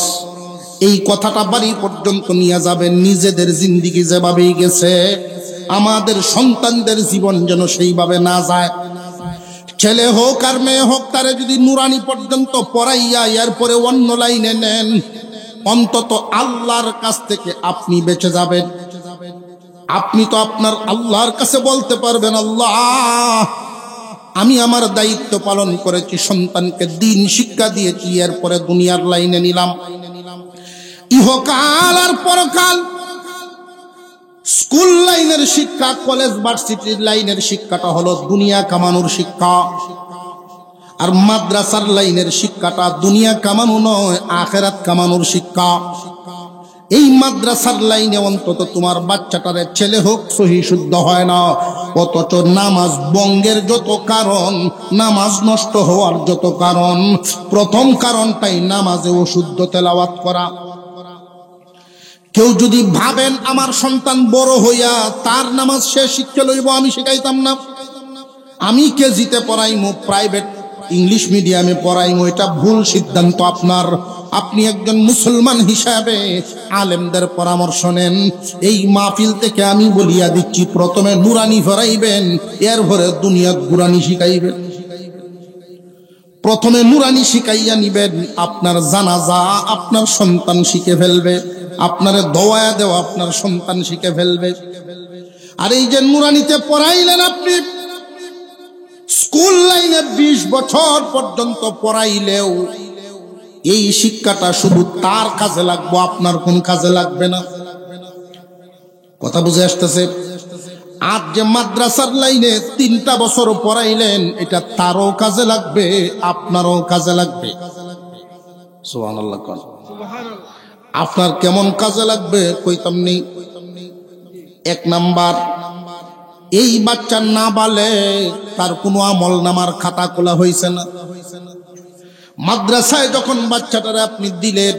এই কথাটা বাড়ি পর্যন্ত নিয়ে যাবেন। নিজেদের জিন্দিগি যেভাবেই গেছে আমাদের সন্তানদের জীবন যেন সেইভাবে না যায়। ছেলে হোক আর মেয়ে হোক, তারে যদি নুরানি পর্যন্ত পড়াইয়া এরপরে অন্য লাইনে নেন, অন্তত আল্লাহর কাছ থেকে আপনি বেঁচে যাবেন। আপনি তো আপনার আল্লাহর কাছে বলতে পারবেন, আল্লাহ আমি আমার দায়িত্ব পালন করেছি, সন্তানকে দ্বীন শিক্ষা দিয়েছি, এরপরে দুনিয়ার লাইনে নিলাম। ইহকাল আর পরকাল, স্কুল লাইনের শিক্ষা, কলেজ ভার্সিটির লাইনের শিক্ষাটা হলো দুনিয়া কামানোর শিক্ষা, আর মাদ্রাসার লাইনের শিক্ষাটা দুনিয়া কামানো নয়, আখেরাত কামানোর শিক্ষা। এই মাদ্রাসার লাইনে অন্তত তোমার বাচ্চাটারে ছেলে হোক সহি শুদ্ধ হয় না, অথচ নামাজ বঙ্গের যত কারণ, নামাজ নষ্ট হওয়ার যত কারণ, প্রথম কারণটাই নামাজে অশুদ্ধ তেলাওয়াত করা। কেউ যদি ভাবেন আমার সন্তান বড় হইয়া তার নামাজ সে শিক্ষা লইব, আমি শিখাইতাম না, আমি কেজিতে পড়াইমু, প্রাইভেট ইংলিশ মিডিয়ামে পড়াইমু, এটা ভুল সিদ্ধান্ত আপনার। আপনি একজন মুসলমান হিসাবে আলেমদের পরামর্শ নেন। এই মাহফিল থেকে আমি বলিয়া দিচ্ছি, প্রথমে নুরানি পড়াইবেন, এরপরে দুনিয়াত গুরানি শিখাইবেন। প্রথমে নুরানি শিখাইয়া নিবেন, আপনার জানাজা আপনার সন্তান শিখে ফেলবে, আপনার দোয়া দেওয়া আপনার সন্তান শিখে ফেলবে। আর এই যে নুরানিতে পড়াইলেন আপনি, স্কুল লাইনে 20 বছর পর্যন্ত পড়াইলেও এই শিক্ষাটা শুধু তার কাজে লাগবে, আপনার কোন কাজে লাগবে না। কথা বুঝে আসতেছে? আজ যে মাদ্রাসার লাইনে 3টা বছর পড়াইলেন, এটা তারও কাজে লাগবে, আপনারও কাজে লাগবে। সুবহানাল্লাহ। আপনার কেমন কাজে লাগবে কইতাম নেই। 1 নাম্বার, এই বাচ্চা না বালে তার কোনো আমল নামার খাতা খোলা হয়েছে না। মাদ্রাসায় যখন বাচ্চাটারে আপনি দিলেন,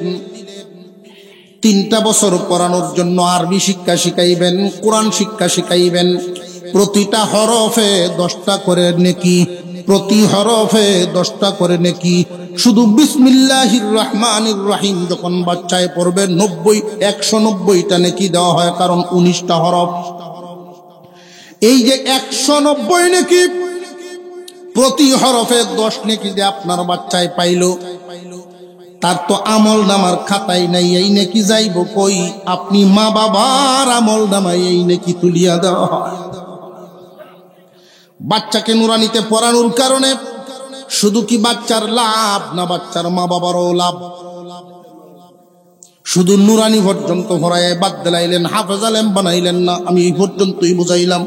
3টা বছর পড়ানোর জন্য আরবি শিক্ষা শিখাইবেন, কোরআন শিক্ষা শিখাইবেন, প্রতিটা হরফে 10টা করে নেকি, প্রতি হরফে 10টা করে নেকি। শুধু বিসমিল্লাহির রহমানির রহিম যখন বাচ্চায় পড়বে 190টা নেকি দেওয়া হয়, কারণ 19টা হরফ। এই যে 190 নেকি, প্রতি হরফে 10 নেকি যে আপনার বাচ্চায় পাইল, তার তো আমল নামার খাতাই নাই, এই নেকি যাইব কই? আপনি মা বাবার আমল নামায় এই নেকি তুলিয়া দেওয়া হয়। বাচ্চাকে নুরানিতে পড়ানোর কারণে শুধু কি বাচ্চার লাভ না বাচ্চার মা বাবারও লাভ? শুধু নুরানি পর্যন্ত ভরায় বাদ দিলাইলেন, হাফেজ আলেম বানাইলেন না। আমি এই পর্যন্তই বুঝাইলাম।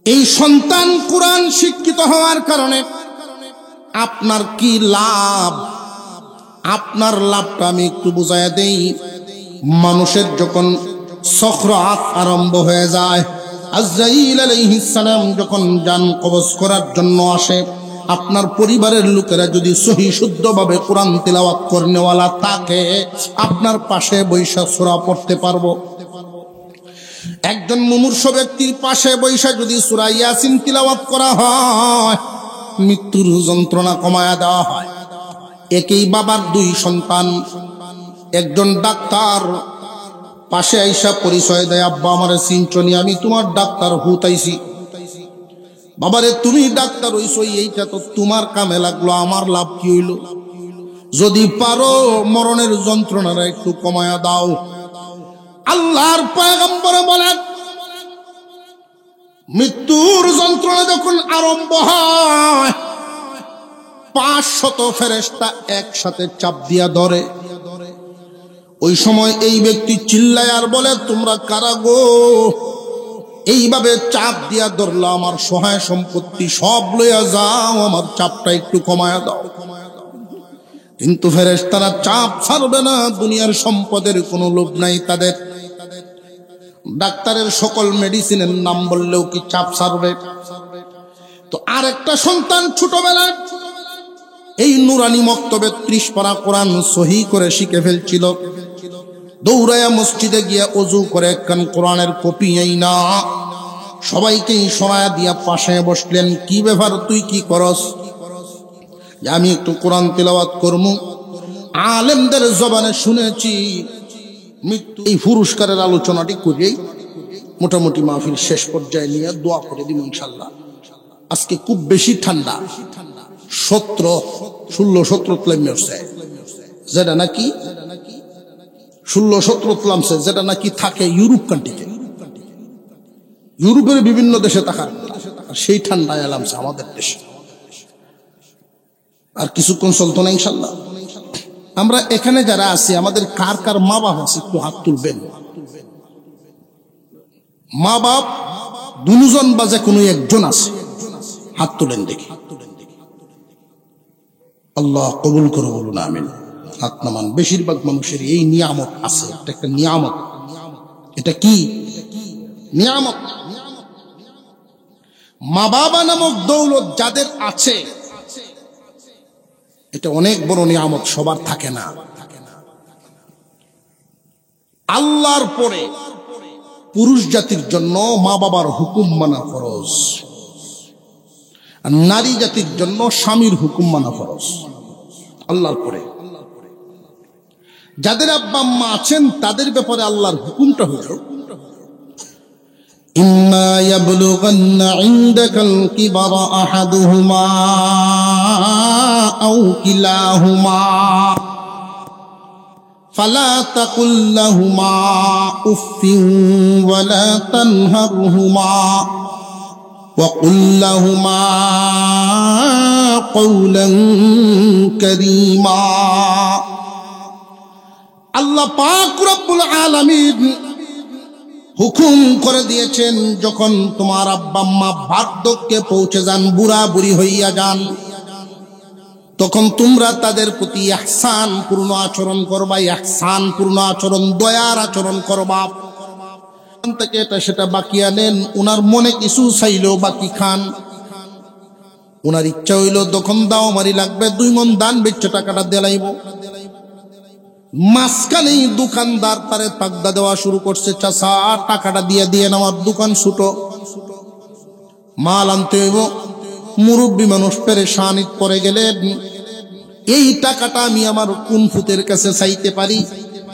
এই সন্তান কোরআন শিক্ষিত হওয়ার কারণে আপনার কি লাভ? আপনার লাভটা আমি একটু বুঝাইয়া দেই। মানুষের যখন সখরাত আরম্ভ হয়ে যায়, আজরাইল আলাইহিস সালাম যখন জান কবজ করার জন্য আসে, আপনার পরিবারের লোকেরা যদি সহি শুদ্ধভাবে কোরআন তিলাওয়াত করনেওয়ালা থাকে, আপনার পাশে বৈশা সূরা পড়তে পারবো। একজন মুমূর্ষু ব্যক্তির পাশে বৈশা যদি সূরা ইয়াসিন তিলাওয়াত করা হয়, মৃত্যুর যন্ত্রণা কমায়া দেওয়া হয়। একই বাবার দুই সন্তান, একজন ডাক্তার, পাশে আইসা পরিচয় দেয়, আব্বা আমারে চিনছনি, আমি তোমার ডাক্তার হুতাইছি। বাবারে তুমি ডাক্তার হইছো, এইটা তো তোমার কামে লাগলো, আমার লাভ কি হইল? যদি পারো মরণের যন্ত্রণাটা একটু কমায়া দাও। আল্লাহর পয়গম্বর বলেন, মৃত্যুর যন্ত্রণা যখন আরম্ভ হয়, 500 ফেরেশতা একসাথে চাপ দিয়া ধরে। ওই সময় এই ব্যক্তি চিল্লায় আর বলে, তোমরা কারা গো? এইভাবে চাপ দিয়া ধরলো, আমার সহায় সম্পত্তি সব লইয়া যাও, আমার চাপটা একটু কমায়া দাও। কিন্তু ফেরেশতারা চাপ ছাড়বে না, দুনিয়ার সম্পদের কোনো লোভ নাই তাদের। ডাক্তারের সকল মেডিসিনের নাম বললেও কি চাপ ছাড়বে? তো আর একটা সন্তান ছোটবেলায় এই নুরানি মক্তবে 30 পারা কোরআন সহি করে শিখে ফেলছিল। দৌড়ায়া মসজিদে গিয়া ওযু করে একখান কোরআনের কপি এই না সবাইকেই শোনায়া দিয়া পাশে বসলেন। কি ব্যাপার, তুই কি করস? যে আমি একটু কোরআন তিলাওয়াত করবো। আলেমদের জবানে শুনেছি। মৃত্যু এই পুরস্কারের আলোচনাটি করেই মোটামুটি মাহফিল শেষ পর্যায়ে নিয়ে দোয়া করে দিব ইনশাল্লাহ। আজকে খুব বেশি ঠান্ডা, 16-17 নামছে, যেটা নাকি 16-17 নামছে, যেটা নাকি থাকে ইউরোপ কান্ট্রিতে, ইউরোপের বিভিন্ন দেশে থাকার, সেই ঠান্ডায় এলামছে আমাদের দেশে। আর কিছুক্ষণ চলতো না ইনশাল্লাহ। আমরা এখানে যারা আছি, আমাদের কার কার মা বাপ আছে একটু হাত তুলবেন। মা বাপ দুজন বা যে কোনো একজন আছে, হাত তুলেন দেখি। আল্লাহ কবুল করে বলুন আমিন। হাত নামান। বেশিরভাগ মানুষের এই নিয়ামত আছে, এটা একটা নিয়ামত। এটা কি নিয়ামত? মা বাবা নামক দৌলত যাদের আছে, এটা অনেক বড় নিয়ামত, সবার থাকে না। আল্লাহর পরে পুরুষ জাতির জন্য মা বাবার হুকুম মানা ফরজ, আর নারী জাতির জন্য স্বামীর হুকুম মানা ফরজ। আল্লাহর পরে যাদের আব্বা আম্মা আছেন, তাদের ব্যাপারে আল্লাহর হুকুমটা হলো, ইম্মা ইয়াবলুগান্না ইনদাকাল কিবারা আহাদুহুমা আও কিলাহুমা ফালা তাকুল লাহুমা উফফিন ওয়ালা তানহারহুমা وقل لهما قولا كريما। আল্লাহ পাক রব্বুল আলামিন হুকুম করে দিয়েছেন, যখন তোমার আব্বা আম্মা বার্ধক্যে পৌঁছে যান, বুড়া বুড়ি হইয়া যান, তখন তোমরা তাদের প্রতি ইহসান পূর্ণ আচরণ করবা। ইহসান পূর্ণ আচরণ, দয়ার আচরণ করবা। থেকে এটা সেটা বাকি আনেন, উনার মনে কিছু চাইলেও বাকি খান। উনার ইচ্ছা হইল তখন দাও মারি লাগবে, 2 মণ দান বেচে টাকাটা দেলাইব। মাঝখানেই দোকানদার তারে তাগদা দেওয়া শুরু করছে, চাচা টাকাটা দিয়ে দিয়ে আমার দোকান ছুটো, মাল আনতে হইব। মুরব্বী মানুষ পেরেশানিত পড়ে গেলেন, এই টাকাটা আমি আমার কোন ফুতের কাছে চাইতে পারি?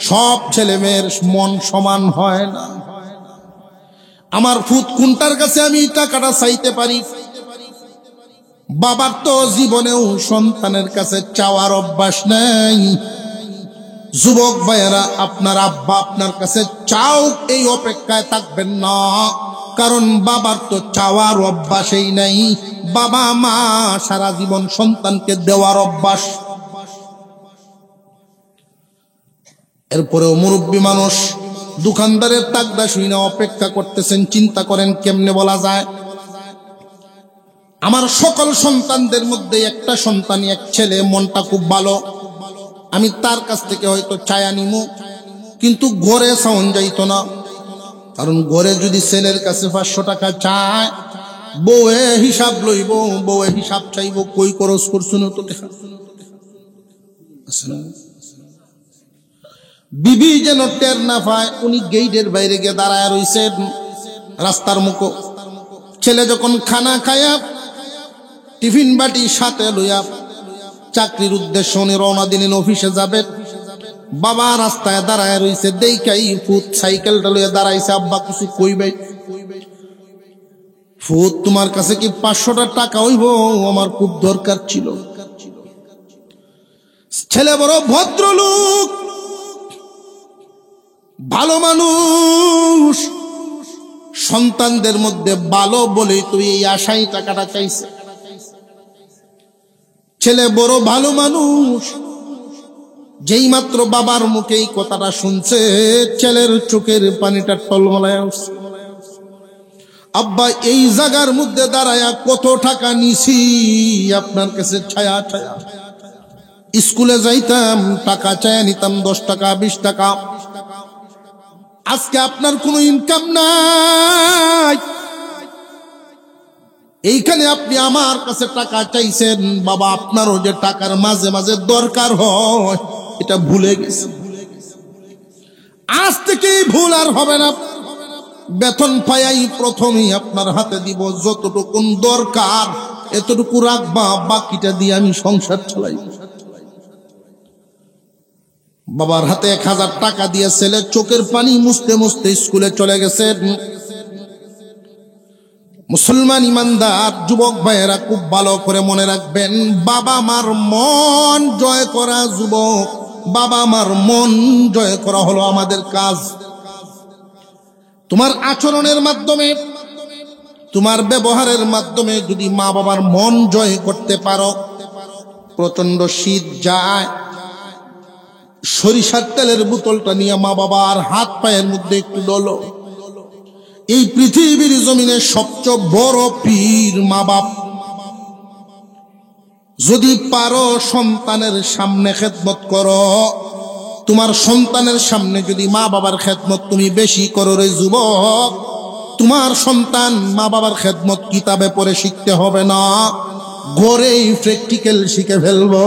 সব ছেলে মেয়ের মন সমান হয় না। আমার ফুত কোনটার কাছে আমি টাকাটা চাইতে পারি? বাবার তো জীবনেও সন্তানের কাছে চাওয়ার অভ্যাস নেই। যুবক ভাইয়েরা, আপনার আব্বা আপনার কাছে চাও, এই অপেক্ষায় থাকবেন না। কারণ বাবার তো চাওয়ার অভ্যাসই নাই, বাবা মা সারা জীবন সন্তানকে দেওয়ার অভ্যাস। এরপরেও মুরব্বী মানুষ দোকানদারের তাগদা শুনে অপেক্ষা করতেছেন। চিন্তা করেন কেমনে বলা যায়। আমার সকল সন্তানদের মধ্যে একটা সন্তানই এক ছেলে, মনটা খুব ভালো, আমি তার কাছ থেকে হয়তো চায়া নিমু, কিন্তু ঘরে সাউন্ড যাইতো না। কারণ ঘরে যদি ছেলের কাছে 500 টাকা চায়, বউয়ে হিসাব লইব, বউয়ে হিসাব চাইব, কই খরচ করছুন তো দেখা। বিবি যেন টের না পায়, উনি গেইটের বাইরে গিয়ে দাঁড়ায় রইছেন রাস্তার মুখো। ছেলে যখন খানা খায়া টিফিন বাটি সাথে লইয়া চাকরির উদ্দেশ্য উনি রওনা দিলেন, অফিসে যাবেন। বাবা রাস্তায় দাঁড়ায় রইছে, দেখাই ফুত সাইকেলটা লইয়া দাঁড়াইছে। আব্বা কিছু কইবে, ফুত তোমার কাছে কি 500 টাকা হইব? আমার খুব দরকার ছিল। ছেলে বড় ভদ্রলোক, ভালো মানুষ, সন্তানদের মধ্যে ভালো বলেই তুই এই আশাই টাকাটা চাইছে। ছেলে বড় ভালো মানুষ, যেই মাত্র বাবার মুখে এই কথাটা শুনছে, ছেলের চোখের পানিটা টলমলায় উঠছে। আব্বা এই জায়গার মধ্যে দাঁড়ায়া কত টাকা নিছি আপনার কাছে ছায়া ছায়া। স্কুলে যাইতাম, টাকা চায়া নিতাম 10 টাকা 20 টাকা। আজকে আপনার কোনো ইনকাম নাই, এইখানে আপনি আমার কাছে টাকা চাইছেন। বাবা আপনারও যে টাকার মাঝে মাঝে দরকার হয়, এটা ভুলে গেছে। আজ থেকে ভুল আর হবে না। বেতন পাইয়াই প্রথমেই আপনার হাতে দিব, যতটুকু দরকার এতটুকু রাখবা, বাকিটা দিয়ে আমি সংসার চালাইব। বাবার হাতে 1000 টাকা দিয়ে ছেলে চোখের পানি মুছতে মুছতে স্কুলে চলে গেছেন। মুসলমান ইমানদার যুবক ভাইয়েরা খুব ভালো করে মনে রাখবেন, বাবা মার মন জয় করা, যুবক, বাবা মার মন জয় করা হলো আমাদের কাজ। তোমার আচরণের মাধ্যমে, তোমার ব্যবহারের মাধ্যমে যদি মা বাবার মন জয় করতে পারো, প্রচন্ড শীত যায়, সরিষার তেলের বোতলটা নিয়ে মা বাবার হাত পায়ের মধ্যে একটু ডলো। এই পৃথিবীর জমিনে সবচেয়ে বড় পীর মা বাপ। যদি পারো সন্তানের সামনে খেদমত করো, তোমার সন্তানের সামনে যদি মা বাবার খেদমত তুমি বেশি করো রে যুবক, তোমার সন্তান মা বাবার খেদমত কিতাবে পড়ে শিখতে হবে না, ঘরেই প্র্যাকটিক্যাল শিখে ফেলবো।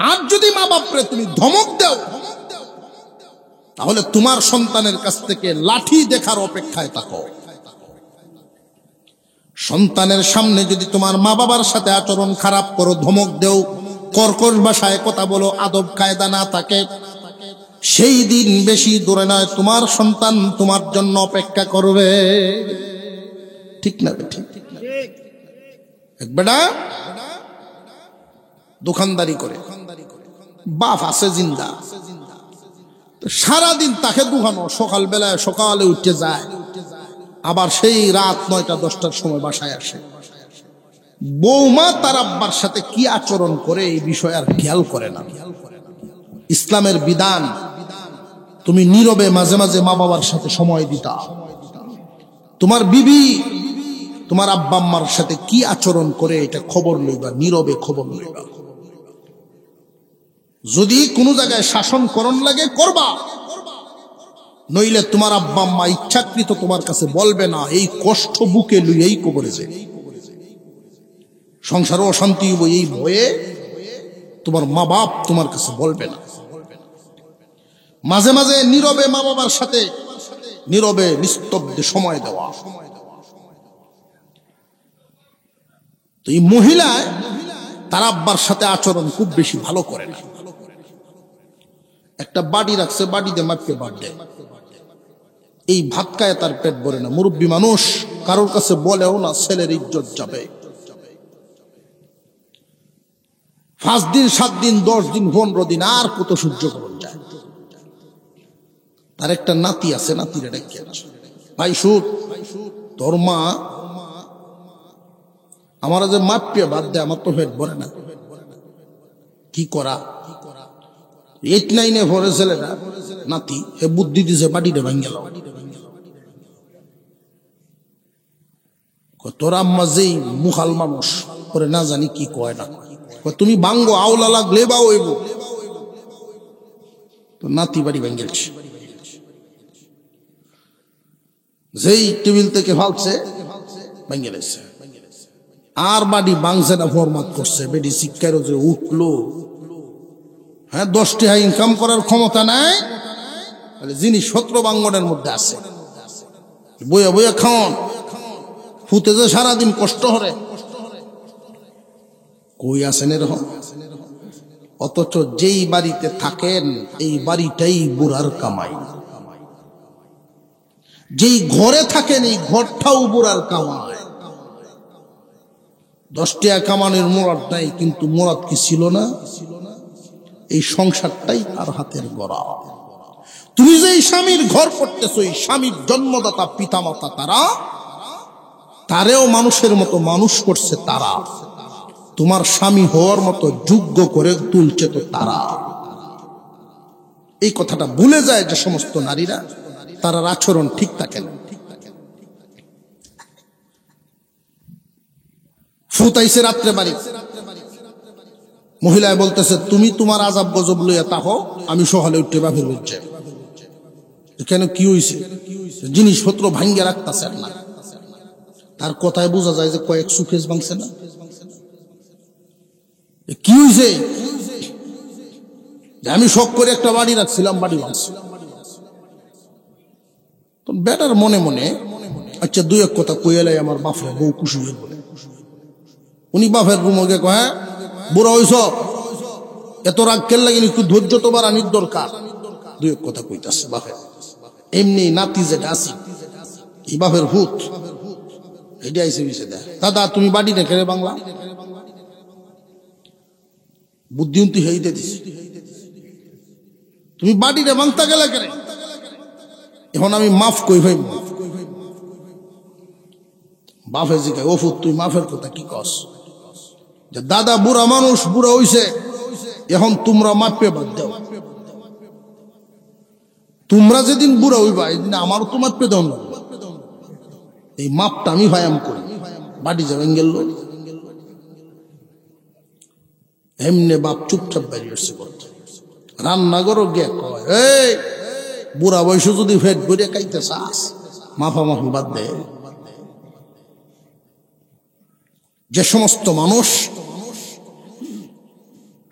আর যদি মা বাপরে তুমি ধমক দাও, তাহলে তোমার সন্তানের কাছ থেকে লাঠি দেখার অপেক্ষায় থাকো। সন্তানের সামনে যদি তোমার মা বাবার সাথে আচরণ খারাপ করো, ধমক দেও, কর্কশ ভাষায় কথা বলো, আদব কায়দা না থাকে, সেই দিন বেশি দূরে নয় তোমার সন্তান তোমার জন্য অপেক্ষা করবে। ঠিক না? ঠিক। এক বেটা দোকানদারি করে, বাপ আছে জিন্দা, সারাদিন তাকে দুহানো, সকালে উঠে যায়, আবার সেই রাত 9টা-10টার সময় বাসায় আসে। বৌমা তার আব্বার সাথে কি আচরণ করে এই বিষয় আর খেয়াল করে না। ইসলামের বিধান, তুমি নীরবে মাঝে মাঝে মা বাবার সাথে সময় দিতা। তোমার বিবি তোমার আব্বা আম্মার সাথে কি আচরণ করে এটা খবর লইবা, নীরবে খবর লইবা। যদি কোনো জায়গায় শাসন করণ লাগে করবা, নইলে তোমার আব্বা আম্মা ইচ্ছাকৃত তোমার কাছে বলবে না, এই কষ্ট বুকে লইয়াই কবরে যায়। সংসারে অশান্তি হইব এই ভয়ে তোমার মা বাপ তোমার কাছে বলবে না। মাঝে মাঝে নীরবে মা বাবার সাথে নীরবে নিস্তব্ধে সময় দেওয়া। তো এই মহিলা তার আব্বার সাথে আচরণ খুব বেশি ভালো করে না। একটা বাড়ি রাখছে, বাড়িতে মাপকে ভাত দেয়, এই ভাত খায় তার পেট ভরে না। মুরব্বী মানুষ, কারোর কাছে বলেও না, ছেলের ইজ্জত যাবে। 5 দিন 7 দিন 10 দিন 15 দিন আর কত সহ্য করুন যায়। তার একটা নাতি আছে, নাতিরে ডেকে ভাই সুদ, তোর মা আমার যে মাপিয়ে বাদ দে, আমার তো পেট ভরে না, কি করা? 8-9 ভরে ছেলেটা নাতি এ বুদ্ধি দিছে, বাড়িটা ভাঙ গেল। তোর আম্মা যেই মুখাল মানুষ করে না জানি কি কয় না, তুমি বাঙ্গো আওলা লাগলে বা ওইব, তো নাতি বাড়ি ভাঙ গেছে। যেই টেবিল থেকে ফালছে ভাঙ গেছে, আর বাড়ি বাংছে না, ফরমাত করছে। বেডি শিক্ষার যে উঠলো, হ্যাঁ 10 টাকা ইনকাম করার ক্ষমতা নাই, জিনিস 17 বাঙ্গনের মধ্যে আছে, বইয়া বইয়া খাওয়ান, ফুতে যে সারাদিন কষ্ট হরে, কই আছেন এরকম? অথচ যেই বাড়িতে থাকেন এই বাড়িটাই বুড়ার কামাই, যেই ঘরে থাকেন এই ঘরটাও বুড়ার কামাই। 10 টাকা কামানোর মুরাদ নাই, কিন্তু মুরাদ কি ছিল না? এই সংসারটাই তার হাতের গড়া। তুমি যে স্বামীর ঘর করতেছো, এই স্বামীর জন্মদাতা পিতামাতা তারা, তারেও মানুষের মতো মানুষ করছে তারা, তোমার স্বামী হওয়ার মতো যোগ্য করে তুলছে তো তারা। এই কথাটা ভুলে যায় যে সমস্ত নারীরা, তার আচরণ ঠিক থাকে না। ফুতাইছে রাত্রে বাড়ি, মহিলায় বলতেছে তুমি তোমার আজাব গজব লইয়া তাহো, আমি সকালে উঠে বাপের বলছে কেন, কি হয়েছে? জিনিসপত্র ভাঙ্গে রাখতেছে না। তার কথায় বোঝা যায় যে কয়েক সুকেশ ভাঙছে না। কি হয়েছে? আমি শখ করে একটা বাড়ি রাখছিলাম, বাড়ি ভাঙছে। তো বেটার মনে মনে আচ্ছা 2-1 কথা কইয়ালাই আমার বাপের বউ খুশি হয়ে বলে, উনি বাপের রুমকে কয় বুড়া হইছ, এত রাগ কেন লাগেনি, একটু ধৈর্য তো বাড়ানির দরকার। 2-1 কথা কইতাছে বাপের। এমনি নাতি যেটা আছি এই বাপের ভূত, এটা আইসে বিষে দেয়, দাদা তুমি বাড়ি রেখে রে বাংলা বুদ্ধি উন্তি হইতে দিস, তুমি বাড়িটা ভাঙতা গেলে কেন? এখন আমি মাফ কই ভাই, বাপে জিগায় ও ফুত তুই মাফের কথা কি কস? যে দাদা বুড়া মানুষ, বুড়া হইছে, এখন তোমরা মাপে বাদ দাও, তোমরা যেদিন বুড়া হইবা এদিন আমারও তো মাপে দাও না। এই মাপটা আমি ভায়াম করি, বাড়ি যাবেন গেল। এমনি বাপ চুপচাপ বেরিয়ে আসছে করতে, রান্নাঘরও গিয়ে কয় এই বুড়া বয়সে যদি ফেট ভরে খাইতে চাস মাফামাফি বাদ দে। যে সমস্ত মানুষ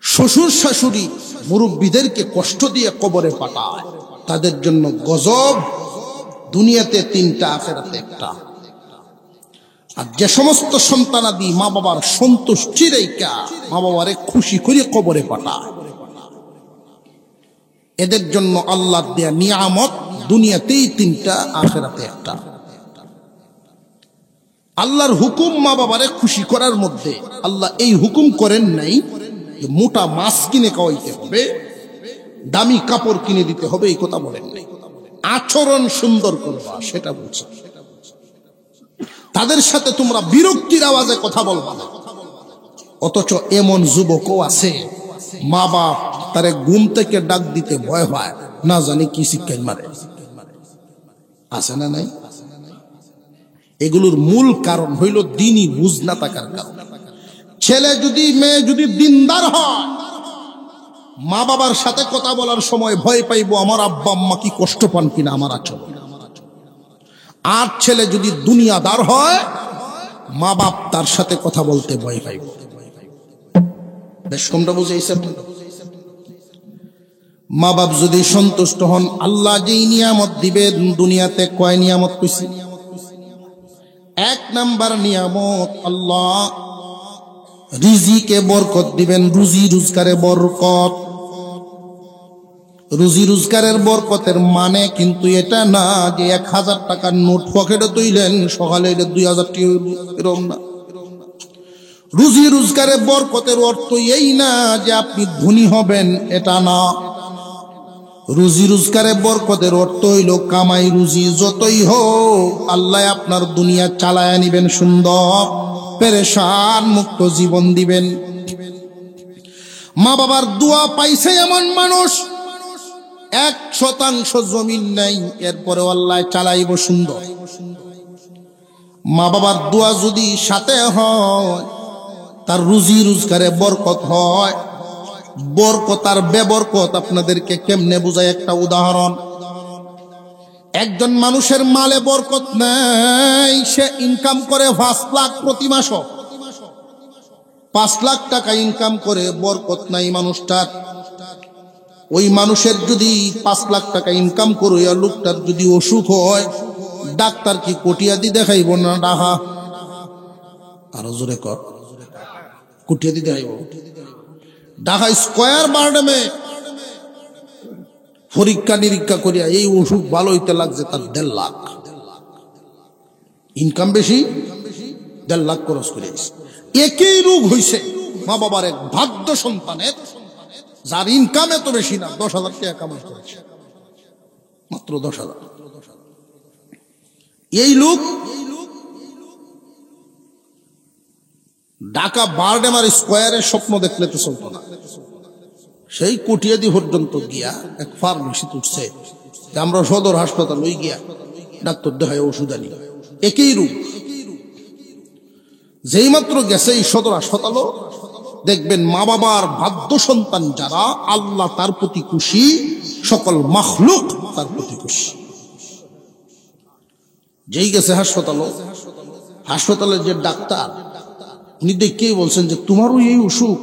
শ্বশুর শাশুড়ি মুরব্বীদেরকে কষ্ট দিয়ে কবরে পাঠায়, তাদের জন্য গজব, দুনিয়াতে 3টা আখিরাতে 1টা। আর যে সমস্ত সন্তানাদি মা বাবার সন্তুষ্টি রেখা মা বাবারে খুশি করে কবরে পাঠায়, এদের জন্য আল্লাহর দেয়া নিয়ামত দুনিয়াতেই 3টা, আখিরাতে 1টা। আল্লাহর হুকুম মা বাবারে খুশি করার মধ্যে আল্লাহ এই হুকুম করেন নাই মোটা মাছ কিনে খাওয়াইতে হবে, দামি কাপড় কিনে দিতে হবে, এই কথা বলেন নাই। আচরণ সুন্দর করবা সেটা বলছে। তাদের সাথে তোমরা বিরক্তির আওয়াজে কথা বলবা না। অথচ এমন যুবকও আছে মা বাপ তারে ঘুম থেকে ডাক দিতে ভয় হয়, না জানি কি শিক্ষায় মারে, আছে না নাই? এগুলোর মূল কারণ হইল দিনই বুঝ না থাকার কারণ। ছেলে যদি মেয়ে যদি দিনদার হয়, মা বাবার সাথে কথা বলার সময় ভয় পাইব আমার আব্বা আম্মা কি কষ্ট পান কিনা আমার আচরণ। আর ছেলে যদি দুনিয়াদার হয়, মা বাপ তার সাথে কথা বলতে ভয় পাইব। বেশ কমটা বুঝেছে? মা বাপ যদি সন্তুষ্ট হন, আল্লাহ যেই নিয়ামত দিবে দুনিয়াতে, কয় নিয়ামত কইছি? 1 নাম্বার নিয়ামত আল্লাহ রিজিকে বরকত দিবেন, রুজি রোজগারে বরকত। রুজি রোজগারের বরকতের মানে কিন্তু এটা না যে 1000 টাকার নোট পকেটে তুইলেন সকালে 2000 টাকা, এরকম না। রুজি রোজগারের বরকতের অর্থ এই না যে আপনি ধনী হবেন, এটা না। রুজি রোজগারে বরকতের অর্থ হইল কামাই রুজি যতই হোক আল্লাহ আপনার দুনিয়া চালায়া নিবেন, সুন্দর পেরেশান মুক্ত জীবন দিবেন। মা বাবার দোয়া পাইছে এমন মানুষ 1% জমিন নাই, এরপরে আল্লাহ চালাইব সুন্দর। মা বাবার দোয়া যদি সাথে হয় তার রুজি রোজগারে বরকত হয়। বরকত আর বেবরকত আপনাদেরকে কেমনে বোঝায় একটা উদাহরণ। একজন মানুষের মালে বরকত নাই, সে ইনকাম করে 5 লাখ প্রতি মাসে, 5 লাখ টাকা ইনকাম করে, বরকত নাই মানুষটার। ওই মানুষের যদি 5 লাখ টাকা ইনকাম করে লোকটার যদি অসুখ হয়, ডাক্তার কি কোটিয়াদি দেখাইব না ডাহা? আরো জোরে কর, কোটিয়াদি দেখাইব? ঢাকা স্কয়ার বার্ডেমে পরীক্ষা নিরীক্ষা করিয়া এই অসুখ ভালো হইতে লাগছে তার 1.5 লাখ ইনকাম, বেশি 1.5 লাখ খরচ করে। একই রোগ হইছে মা বাবার এক ভাগ্য সন্তানের, যার ইনকাম এত বেশি না, 10,000 টাকা কামাই করেছে, মাত্র 10,000। এই লোক ঢাকা বারডেমার স্কোয়ারে স্বপ্ন দেখলে তো চলতো না, সেই কোটিয়াদি পর্যন্ত গিয়া এক ফার্মেসি উঠছে, আমরা সদর হাসপাতাল ওই গিয়া ডাক্তার দেখায় ওষুধ আনি। একই রোগ, যেই মাত্র গেছে এই সদর হাসপাতালও দেখবেন মা বাবার বাধ্য সন্তান যারা, আল্লাহ তার প্রতি খুশি, সকল মাখলুক তার প্রতি খুশি। যেই গেছে হাসপাতালের যে ডাক্তার, উনি দেখেই বলছেন যে তোমারও এই অসুখ,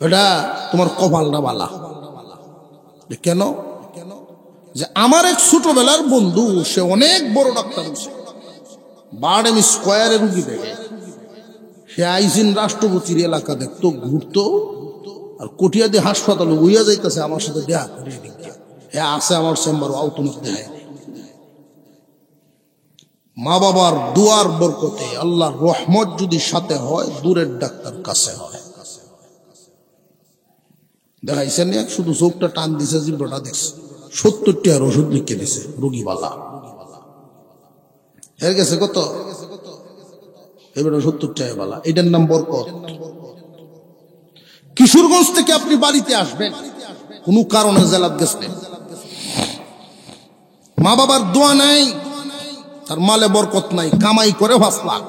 এটা তোমার কপালটা বালা। কেন? যে আমার এক ছোটবেলার বন্ধু, সে অনেক বড় ডাক্তার হচ্ছে, বারডেম স্কোয়ারে রুগী দেখে, সে আইসিন রাষ্ট্রপতির এলাকা দেখতো, ঘুরতো, আর কোটিয়াদি হাসপাতালে বইয়া যাইতেছে আমার সাথে দেখা করে, হ্যাঁ আছে আমার চেম্বার, আউটমত দেখায়। মা বাবার দুয়ার বরকতে আল্লাহর রহমত যদি সাথে হয়, দূরের ডাক্তার কাছে হয়। দেখাইছেন এক শুধু চোখটা টান দিছে, জিব্বাটা দেখছে, 70 টাকার ওষুধ লিখে দিছে রোগীওয়ালা। এর গেছে কত? এবার 70 টাকা বালা, এটার নাম বরকত। কিশোরগঞ্জ থেকে আপনি বাড়িতে আসবেন কোন কারণে, জেলাত গেছেন, মা বাবার দোয়া নাই, তার মালে বরকত নাই, কামাই করে 5 লাখ।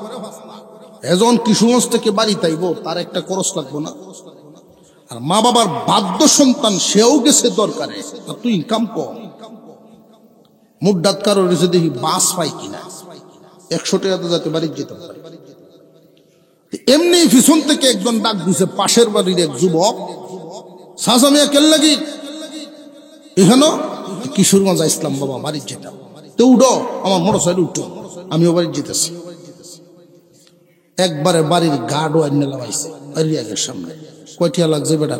এজন কিশোরগঞ্জ থেকে বাড়িতে আইব, তার একটা খরচ লাগবো না? আর মা বাবার বাধ্য সন্তান, সেও গেছে দরকারে, তার তো ইনকাম কম, মুড্ডাত কারো রয়েছে, দেখি বাস পাই কিনা, 100 টাকাতে যাতে বাড়ি যেতে পারে। এমনি পিছন থেকে একজন ডাক দিছে, পাশের বাড়ির এক যুবক, সাসামিয়া কেন লাগি এখানে? কিশোরগঞ্জ ইসলাম বাবা বাড়ি যেতাম, তো উঠো, আমার মোটরসাইকেল উঠো, আমিও বাড়ি যেতেছি। একবারে বাড়ির গার্ডও আইনে লাগাইছে বাড়ির সামনে। কয়টিয়া লাগছে বেটা?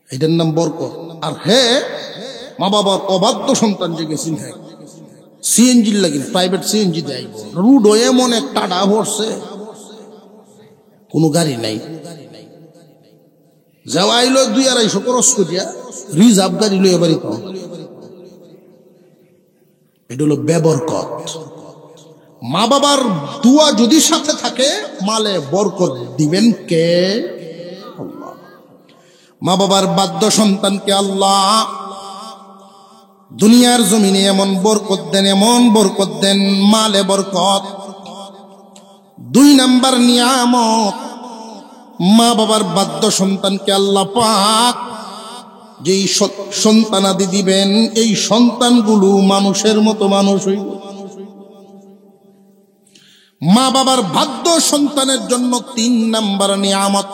এটার নাম বরকত। আর হ্যাঁ, মা বাবার অবাধ্য সন্তান যে গেছিল, হ্যাঁ সিএনজি লাগি, প্রাইভেট সিএনজি দেয়, রুড এমন এক টাটা পড়ছে, কোনো গাড়ি নাই, যাওয়াইল 2-250 খরচ করিয়া রিজার্ভ গাড়ি লইয়া বাড়ি পাও। এটা হলো বেবরকত। মা বাবার দোয়া যদি সাথে থাকে, মালে বরকত দিবেন কে? আল্লাহ। মা বাবার বাধ্য সন্তানকে আল্লাহ দুনিয়ার জমিনে এমন বরকত দেন, এমন বরকত দেন, মালে বরকত। 2 নাম্বার নিয়ামত, মা বাবার বাধ্য সন্তানকে আল্লাহ পাক যেই সন্তানাদি দিবেন, এই সন্তানগুলো মানুষের মতো মানুষ হইব। মা বাবার বাধ্য সন্তানের জন্য 3 নাম্বার নিয়ামত,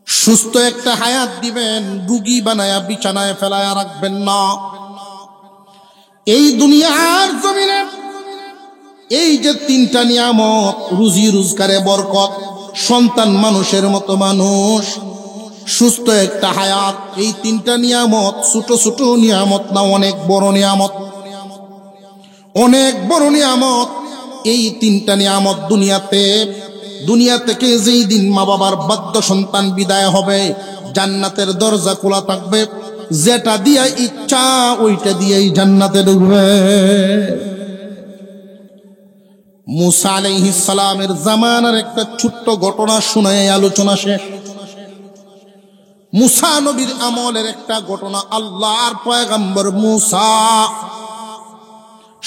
সুস্থ একটা হায়াত দিবেন, রুগী বানায়া বিছানায় ফেলায়া রাখবেন না। এই দুনিয়ার জমিনে এই যে 3টা নিয়ামত, রুজি রোজগারে বরকত, সন্তান মানুষের মতো মানুষ, সুস্থ একটা হায়াত, এই 3টা নিয়ামত ছোট ছোট নিয়ামত না, অনেক বড় নিয়ামত, অনেক বড় নিয়ামত। এই 3টা নিয়ামত দুনিয়াতে দুনিয়া থেকে যেই দিন মা বাবার বাধ্য সন্তান বিদায় হবে, জান্নাতের দরজা খোলা থাকবে, যেটা দিয়া ইচ্ছা ওইটা দিয়েই জান্নাতে ঢুকবে। মুসা আলাইহিস সালামের জামানার একটা ছোট্ট ঘটনা শুনায় আলোচনা শেষ। মুসা নবীর আমলের একটা ঘটনা। আল্লাহর পয়গম্বর মুসা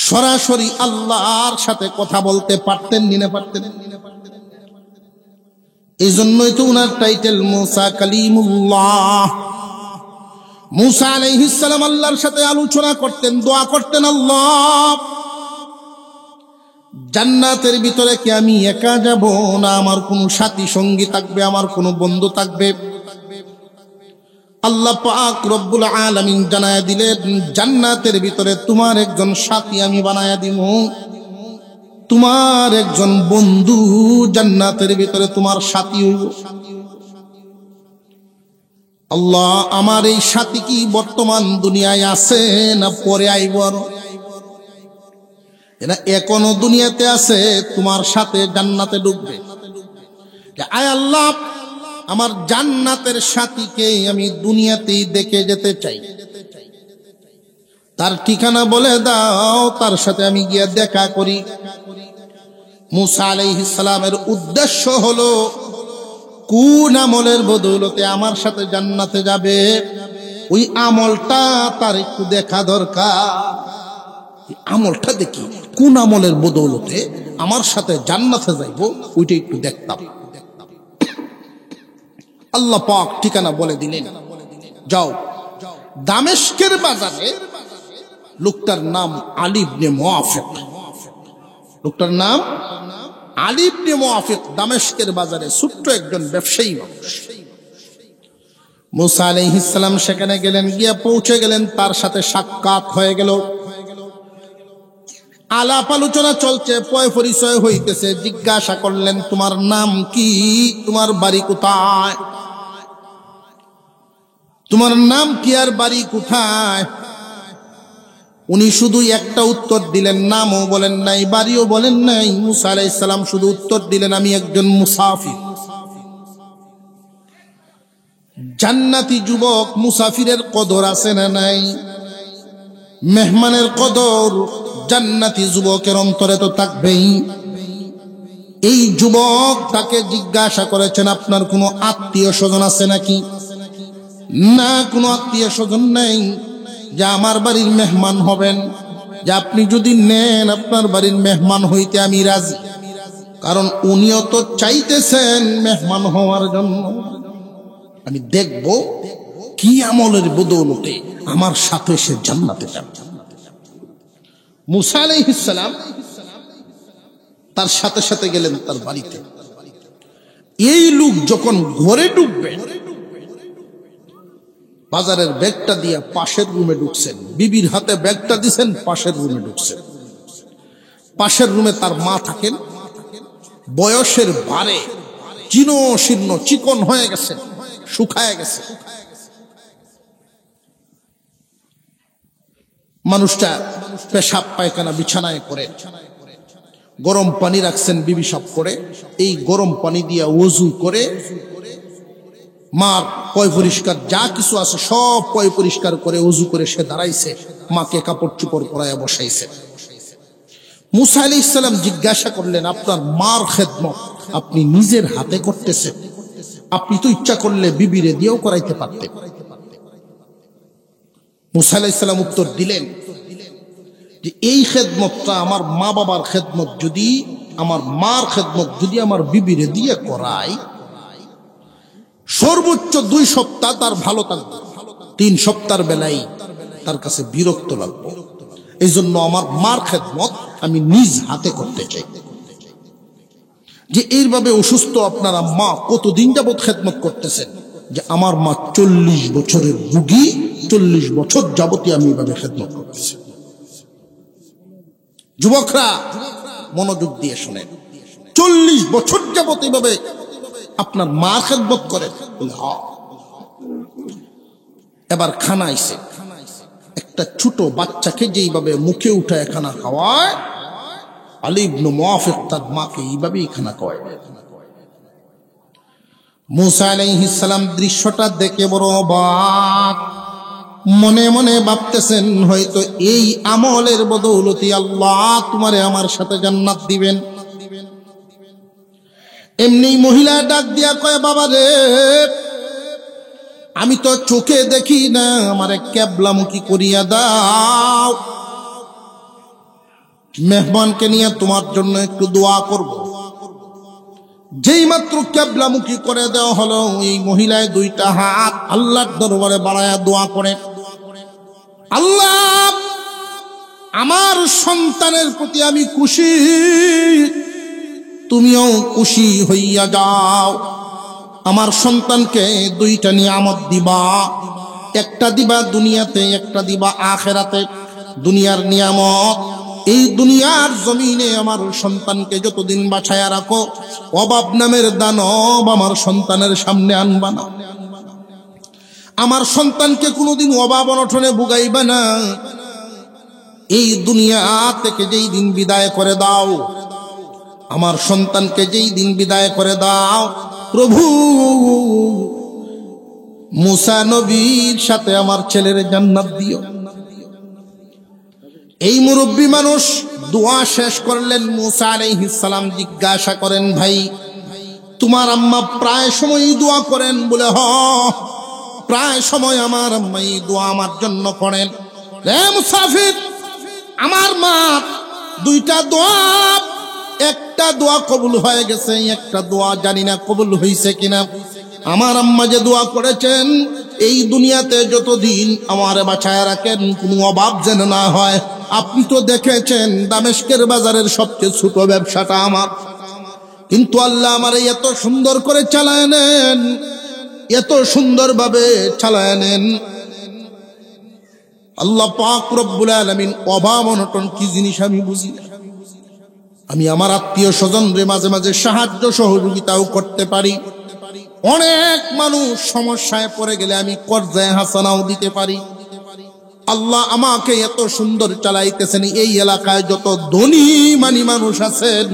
সরাসরি আল্লাহর সাথে কথা বলতে পারতেন, নিনে পারতেন। এই জন্যই তো উনার টাইটেল মুসা কালিমুল্লাহ। মুসা আলাইহিস সালাম আল্লাহর সাথে আলোচনা করতেন, দোয়া করতেন, আল্লাহ জান্নাতের ভিতরে কি আমি একা যাব, না আমার কোনো সাথী সঙ্গী থাকবে, আমার কোনো বন্ধু থাকবে? আল্লাহ পাক রব্বুল আলামিন জানায়া দিলেন, জান্নাতের ভিতরে তোমার একজন সাথী আমি বানায়া দিব, তোমার একজন বন্ধু জান্নাতের ভিতরে তোমার সাথী হইব। আল্লাহ, আমার এই সাথী কি বর্তমান দুনিয়ায় আছে না পরে আইব? এরা এখনো দুনিয়াতে আছে, তোমার সাথে জান্নাতে ঢুকবে। আয় আল্লাহ, আমার জান্নাতের সাথীকে আমি দুনিয়াতেই দেখে যেতে চাই, তার ঠিকানা বলে দাও, তার সাথে আমি গিয়ে দেখা করি। মুসা আলাইহিস সালামের উদ্দেশ্য হলো কোন আমলের বদৌলতে আমার সাথে জান্নাতে যাবে, ওই আমলটা তার একটু দেখা দরকার। আমলটা দেখি কোন আমলের বদৌলতে আমার সাথে জান্নাতে যাইব, ওইটা একটু দেখতাম। আল্লাহ পাক ঠিকানা বলে দিলেন, যাও দামেস্কের বাজারে, লোকটার নাম আলী ইবনে মুআফিক, লোকটার নাম আলী ইবনে মুআফিক, দামেস্কের বাজারে ছোট্ট একজন ব্যবসায়ী মানুষ। মুসা আলাইহিস সালাম সেখানে গেলেন, গিয়ে পৌঁছে গেলেন, তার সাথে সাক্ষাৎ হয়ে গেল, আলাপ আলোচনা চলছে, পয় পরিচয় হইতেছে। জিজ্ঞাসা করলেন, তোমার নাম কি, তোমার বাড়ি কোথায়? তোমার নাম কি আর বাড়ি কোথায়? উনি শুধু একটা উত্তর দিলেন, নামও বলেন নাই, বাড়িও বলেন নাই। মুসা আলাইহিস সালাম শুধু উত্তর দিলেন, আমি একজন মুসাফির। জান্নাতি যুবক, মুসাফিরের কদর আছে না নাই? মেহমানের কদর জান্নাতি যুবকের অন্তরে তো থাকবেই। এই যুবক তাকে জিজ্ঞাসা করেছেন, আপনার কোনো আত্মীয় স্বজন আছে নাকি? না, কোনো আত্মীয় স্বজন নেই। যে আমার বাড়ির মেহমান হবেন, যে আপনি যদি নেন আপনার বাড়ির মেহমান হইতে আমি রাজি। কারণ উনিও তো চাইতেছেন মেহমান হওয়ার জন্য। আমি দেখব কি আমলের বদৌলতে আমার সাথে সে জান্নাতে যাবে। মুসা আলাইহিস সালাম তার সাথে সাথে গেলেন তার বাড়িতে। এই লোক যখন ঘরে ঢুকবেন, বাজারের ব্যাগটা দিয়ে পাশের রুমে ঢুকছেন, বিবির হাতে ব্যাগটা দিছেন, পাশের রুমে ঢুকছেন। পাশের রুমে তার মা থাকেন, বয়সের ভারে জীর্ণ শীর্ণ, চিকন হয়ে গেছে, শুকায় গেছে। মানুষটা পেশাব পায়খানা বিছানায় করে, গরম পানি রাখছেন বিবি সাফ করে, এই গরম পানি দিয়ে ওযু করে, মার পয় পরিষ্কার যা কিছু আছে সব পয় পরিষ্কার করে ওযু করে সে দাঁড়াইছে, মাকে কাপড় চোপড় পরাইয়া বসাইছে। মুসা আলাইহিস সালাম জিজ্ঞাসা করলেন, আপনার মার খেদমত আপনি নিজের হাতে করতেছেন, আপনি তো ইচ্ছা করলে বিবিরে দিয়েও করাইতে পারতেন। মুসা আলাইহিস সালাম উত্তর দিলেন যে এই খেদমতটা আমার মা বাবার খেদমত, যদি আমার মার খেদমত যদি আমার বিবিরে দিয়ে করাই, সর্বোচ্চ 2 সপ্তাহ তার ভালো থাকবে, 3 সপ্তাহের বেলায় তার কাছে বিরক্ত লাগবে। এই জন্য আমার মার খেদমত আমি নিজ হাতে করতে চাই। যে এইভাবে অসুস্থ আপনারা মা কতদিন যাবত খেদমত করতেছেন? যে আমার মা 40 বছরের রোগী, 40 বছর যাবতই আমি এইভাবে খেদমত করতেছি। যুবকরা মনোযোগ দিয়ে শুনেন, 40 বছর যাবত এইভাবে আপনার মা খেদমত করে। এবার খানা আইছে, একটা ছোট বাচ্চাকে যেইভাবে মুখে উঠায় খানা খাওয়ায়, আলী ইবনে মুআফিক তার মাকে এইভাবেই খানা খাওয়ায়। মুসা আলাইহিস সালাম দৃশ্যটা দেখে বড় অবাক, মনে মনে ভাবতেছেন হয়তো এই আমলের বদৌলতি আল্লাহ তোমারে আমার সাথে জান্নাত দিবেন। এমনি মহিলা ডাক দিয়া কয়, বাবা রে, আমি তো চোখে দেখি না, আমারে কেবলামুখী করিয়া দাও, মেহমানকে নিয়ে তোমার জন্য একটু দোয়া করব। যেই মাত্র কেবলামুখী করে দেওয়া হলো, এই মহিলায় দুইটা হাত আল্লাহর দরবারে বাড়ায়া দোয়া করে, আল্লাহ আমার সন্তানের প্রতি আমি খুশি, তুমিও খুশি হইয়া যাও। আমার সন্তানকে দুইটা নিয়ামত দিবা, একটা দিবা দুনিয়াতে, একটা দিবা আখেরাতে। দুনিয়ার নিয়ামত, এই দুনিয়ার জমিনে আমার সন্তানকে যতদিন বাছায়া রাখো, অভাব নামের দানব আমার সন্তানের সামনে আনবা না। আমার সন্তানকে কোনোদিন অভাব অনটনে ভুগাইবা না। এই দুনিয়া থেকে যেই দিন বিদায় করে দাও, আমার সন্তানকে যেই দিন বিদায় করে দাও, প্রভু মুসা নবীর সাথে আমার ছেলের জান্নাত দিও। এই মুরব্বী মানুষ দোয়া শেষ করলেন। মুসা আলাইহিস সালাম জিজ্ঞাসা করেন, ভাই তোমার আম্মা প্রায় সময় দোয়া করেন? বলে হ, প্রায় সময় আমার আম্মা এই দোয়া আমার জন্য করেন। রে মুসাফির, আমার মা দুইটা দোয়া, একটা দোয়া কবুল হয়ে গেছে, একটা দোয়া জানি না কবুল হয়েছে কিনা। আমার আম্মা যে দোয়া করেছেন, এই দুনিয়াতে যতদিন আমার বাছায় রাখেন, কোনো অভাব যেন না হয়। আপনি তো দেখেছেন দামেস্কের বাজারের সবচেয়ে ছোট ব্যবসাটা আমার, কিন্তু আল্লাহ আমার এত সুন্দর করে চালায় নেন, এত সুন্দরভাবে চালায় নেন। আল্লাহ পাক রব্বুল আলামিন অভাব অনটন কি জিনিস আমি বুঝি না। আমি আমার আত্মীয় স্বজনরে মাঝে মাঝে সাহায্য সহযোগিতাও করতে পারি। অনেক মানুষ সমস্যায় পড়ে গেলে আমি কর্জায়ে হাসানাও দিতে পারি। আল্লাহ আমাকে এত সুন্দর চালাইতেছেন। এই এলাকায় যত ধনী মানি মানুষ আছেন,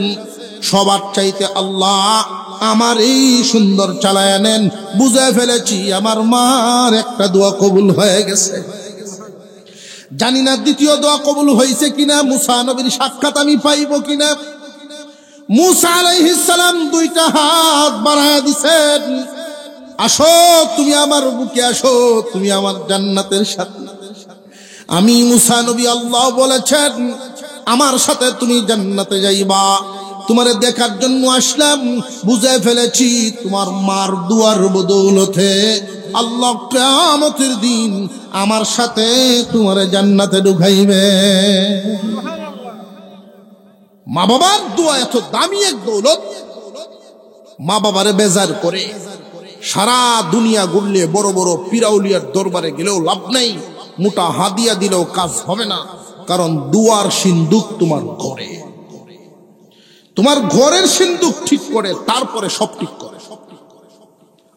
সবার চাইতে আল্লাহ আমার এই সুন্দর চালায় নেন। বুঝে ফেলেছি আমার মার একটা দোয়া কবুল হয়ে গেছে। জানি না দ্বিতীয় দোয়া কবুল হয়েছে কিনা, মুসা নবীর সাক্ষাৎ আমি পাইব কিনা। মুসা আলাইহিস সালাম দুইটা হাত বাড়ায় দিছেন, আসো তুমি আমার বুকে, আসো তুমি আমার জান্নাতের সাথী। আমি মুসা নবী, আল্লাহ বলেছেন আমার সাথে তুমি জান্নাতে যাইবা। তোমারে দেখার জন্য আসলাম। বুঝে ফেলেছি তোমার মার দুয়ার বদৌলতে আল্লাহ কিয়ামতের দিন আমার সাথে তোমারে জান্নাতে ঢুকাইবে। মা বাবার দোয়া এত দামি এক দৌলত। মা বাবারে বেজার করে সারা দুনিয়া ঘুরলে, বড় বড় পিরাউলিয়ার দরবারে গেলেও লাভ নাই, মোটা হাদিয়া দিলেও কাজ হবে না। কারণ দুয়ার সিন্দুক তোমার ঘরে, তোমার ঘরের সিন্দুক ঠিক করে তারপরে সব ঠিক করে।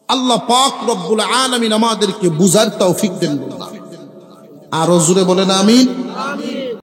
আল্লাহ পাক রব্বুল আলামিন আমাদেরকে বুঝার তৌফিক দেন। আরো জোরে বলেন আমিন।